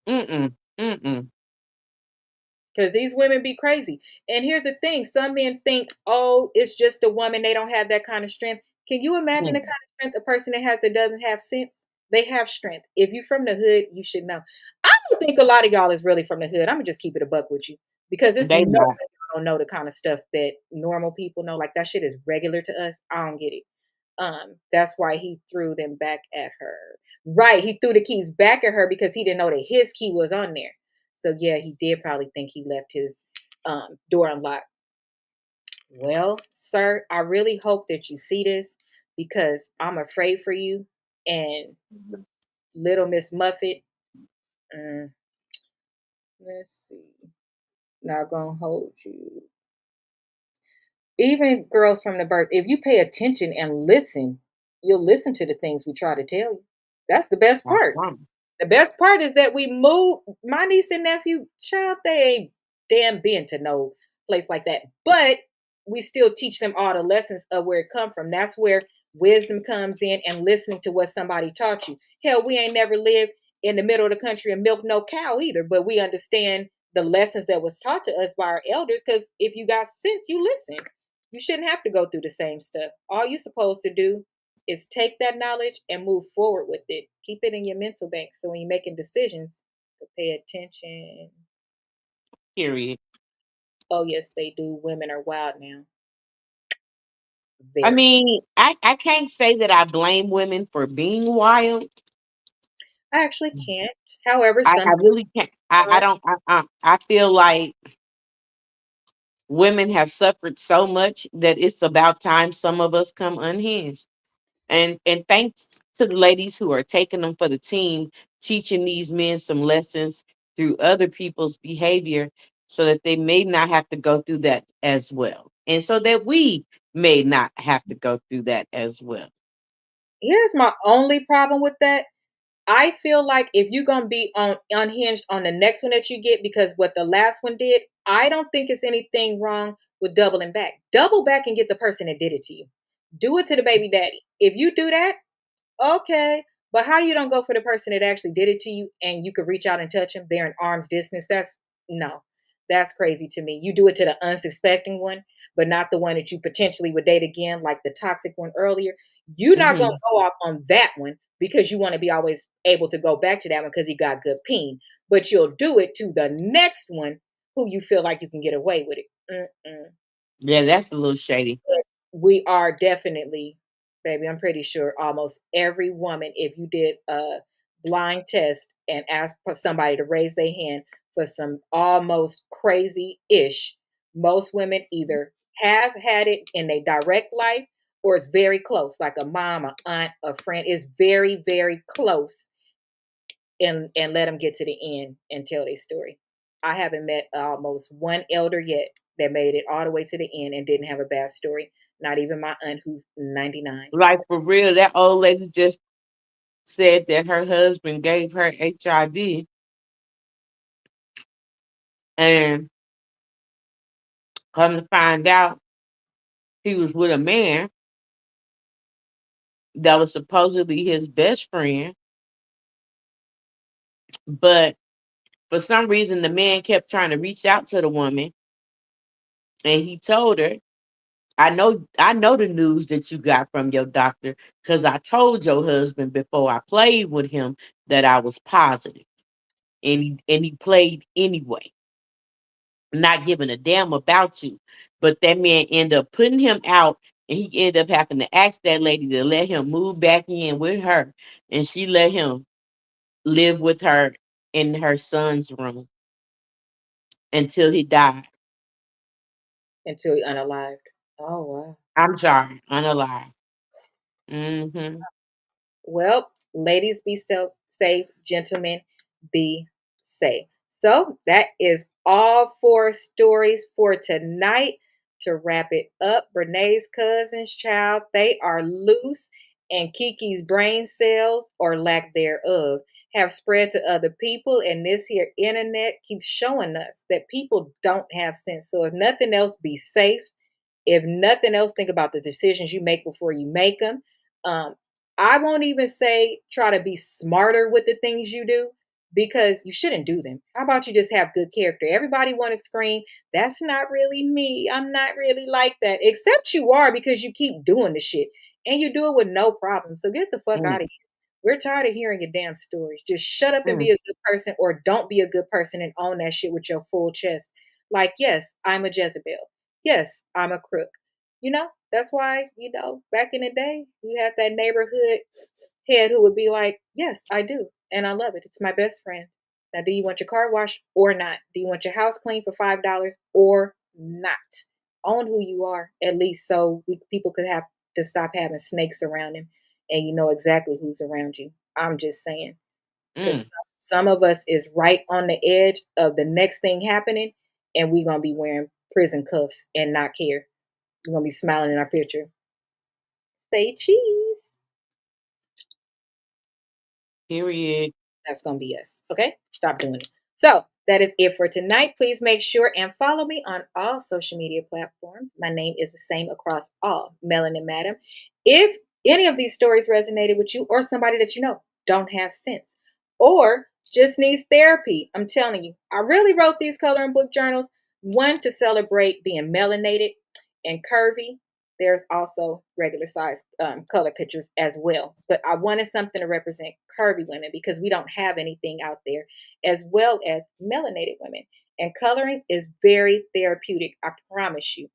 mm-mm, mm-mm, Because these women be crazy. And here's the thing, some men think, oh, it's just a woman. They don't have that kind of strength. Can you imagine the kind mm. of strength a person that has that doesn't have sense? They have strength. If you're from the hood, you should know. I'm don't think a lot of y'all is really from the hood. I'm gonna just keep it a buck with you because it's no They way not. y'all don't know the kind of stuff that normal people know. Like that shit is regular to us. I don't get it. That's why he threw them back at her. Right, he threw the keys back at her because he didn't know that his key was on there. So yeah, he did probably think he left his door unlocked. Well, sir, I really hope that you see this because I'm afraid for you and little Miss Muffet. Mm, let's see. Not gonna hold you. Even girls from the birth, if you pay attention and listen, you'll listen to the things we try to tell you. That's the best That's part. wrong. The best part is that we move my niece and nephew, child, they ain't damn been to no place like that. But we still teach them all the lessons of where it come from. That's where wisdom comes in and listening to what somebody taught you. Hell, we ain't never lived in the middle of the country and milked no cow either, but we understand the lessons that was taught to us by our elders because if you got sense, you listen. You shouldn't have to go through the same stuff. All you're supposed to do is take that knowledge and move forward with it. Keep it in your mental bank so when you're making decisions, you pay attention. Period. Oh, yes, they do. Women are wild now. I Very. mean, I can't say that I blame women for being wild. I actually can't. However, I some really can't. I are. don't. I feel like women have suffered so much that it's about time some of us come unhinged. And thanks to the ladies who are taking them for the team, teaching these men some lessons through other people's behavior so that they may not have to go through that as well. And so that we may not have to go through that as well. Here's my only problem with that. I feel like if you're gonna be on unhinged on the next one that you get, because what the last one did, I don't think it's anything wrong with doubling back. Double back and get the person that did it to you. Do it to the baby daddy. If you do that, okay. But how you don't go for the person that actually did it to you and you could reach out and touch them? They're in arm's distance. That's no. That's crazy to me. You do it to the unsuspecting one, but not the one that you potentially would date again, like the toxic one earlier. You're not gonna Hmm. go off on that one because you want to be always able to go back to that one because he got good peen. But you'll do it to the next one who you feel like you can get away with it. Mm-mm. Yeah, that's a little shady. But we are definitely, baby, I'm pretty sure almost every woman, if you did a blind test and asked for somebody to raise their hand for some almost crazy ish, most women either have had it in their direct life or it's very close, like a mom, a aunt, a friend. It's very, very close and let them get to the end and tell their story. I haven't met almost one elder yet that made it all the way to the end and didn't have a bad story. Not even my aunt who's 99. Like for real, that old lady just said that her husband gave her HIV and come to find out he was with a man that was supposedly his best friend, but for some reason the man kept trying to reach out to the woman and he told her, I know the news that you got from your doctor because I told your husband before I played with him that I was positive. And he played anyway, not giving a damn about you. But that man ended up putting him out and he ended up having to ask that lady to let him move back in with her. And she let him live with her in her son's room until he died. Until he unalived. Oh, wow. I'm sorry, unalive. Hmm. Well, ladies, be safe. Gentlemen, be safe. So that is all four stories for tonight. To wrap it up, Brenay's cousin's child, they are loose, and Kiki's brain cells, or lack thereof, have spread to other people. And this here internet keeps showing us that people don't have sense. So if nothing else, be safe. If nothing else, think about the decisions you make before you make them. Um, I won't even say try to be smarter with the things you do because you shouldn't do them. How about you just have good character? Everybody want to scream, that's not really me. I'm not really like that. Except you are because you keep doing the shit and you do it with no problem. So get the fuck out of here. We're tired of hearing your damn stories. Just shut up and Mm, be a good person, or don't be a good person and own that shit with your full chest. Like, yes, I'm a Jezebel. Yes, I'm a crook. That's why, back in the day, you had that neighborhood head who would be like, yes, I do. And I love it. It's my best friend. Now, do you want your car washed or not? Do you want your house cleaned for $5 or not? Own who you are, at least, so people could have to stop having snakes around him, and you know exactly who's around you. I'm just saying, because mm. some of us is right on the edge of the next thing happening, and we're gonna be wearing prison cuffs and not care. We're gonna be smiling in our picture. Say cheese. Period. That's going to be us. Okay? Stop doing it. So that is it for tonight. Please make sure and follow me on all social media platforms. My name is the same across all, Melanin Madam. If any of these stories resonated with you or somebody that you know don't have sense or just needs therapy, I'm telling you, I really wrote these coloring book journals, one to celebrate being melanated and curvy. There's also regular size color pictures as well. But I wanted something to represent curvy women because we don't have anything out there, as well as melanated women. And coloring is very therapeutic. I promise you.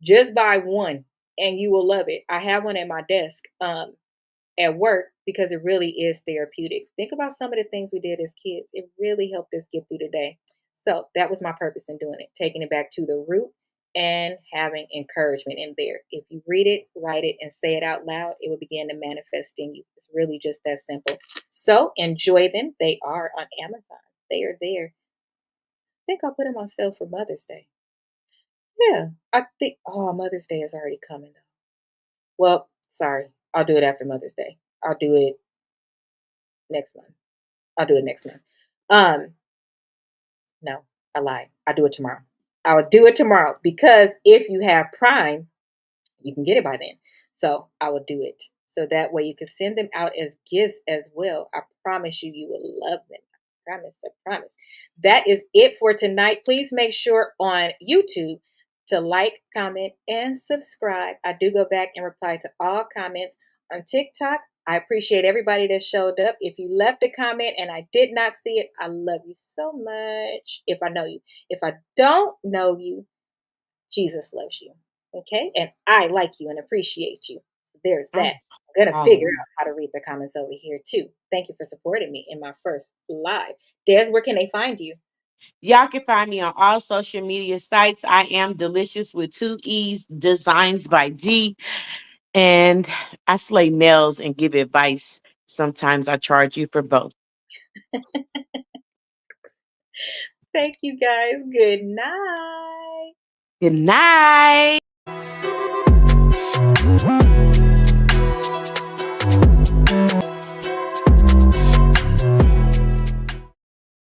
Just buy one and you will love it. I have one at my desk at work because it really is therapeutic. Think about some of the things we did as kids. It really helped us get through the day. So that was my purpose in doing it, taking it back to the root and having encouragement in there. If you read it, write it, and say it out loud, it will begin to manifest in you. It's really just that simple. So enjoy them. They are on Amazon. They are there. I think I'll put them on sale for Mother's Day. Yeah, I think, oh, Mother's Day is already coming though. Well, sorry. I'll do it after Mother's Day. I'll do it next month. I'll do it next month. Um, no, I lied. I'll do it tomorrow. I will do it tomorrow because if you have Prime, you can get it by then. So I will do it. So that way you can send them out as gifts as well. I promise you, you will love them. I promise. I promise. That is it for tonight. Please make sure on YouTube to like, comment, and subscribe. I do go back and reply to all comments on TikTok. I appreciate everybody that showed up. If you left a comment and I did not see it, I love you so much. If I know you, if I don't know you, Jesus loves you. Okay. And I like you and appreciate you. There's that. Mm. I'm going to figure Hallelujah. out how to read the comments over here too. Thank you for supporting me in my first live. Des, where can they find you? Y'all can find me on all social media sites. I am Delicious with two E's, Designs by D. And I slay nails and give advice. Sometimes I charge you for both. Thank you guys. Good night. Good night.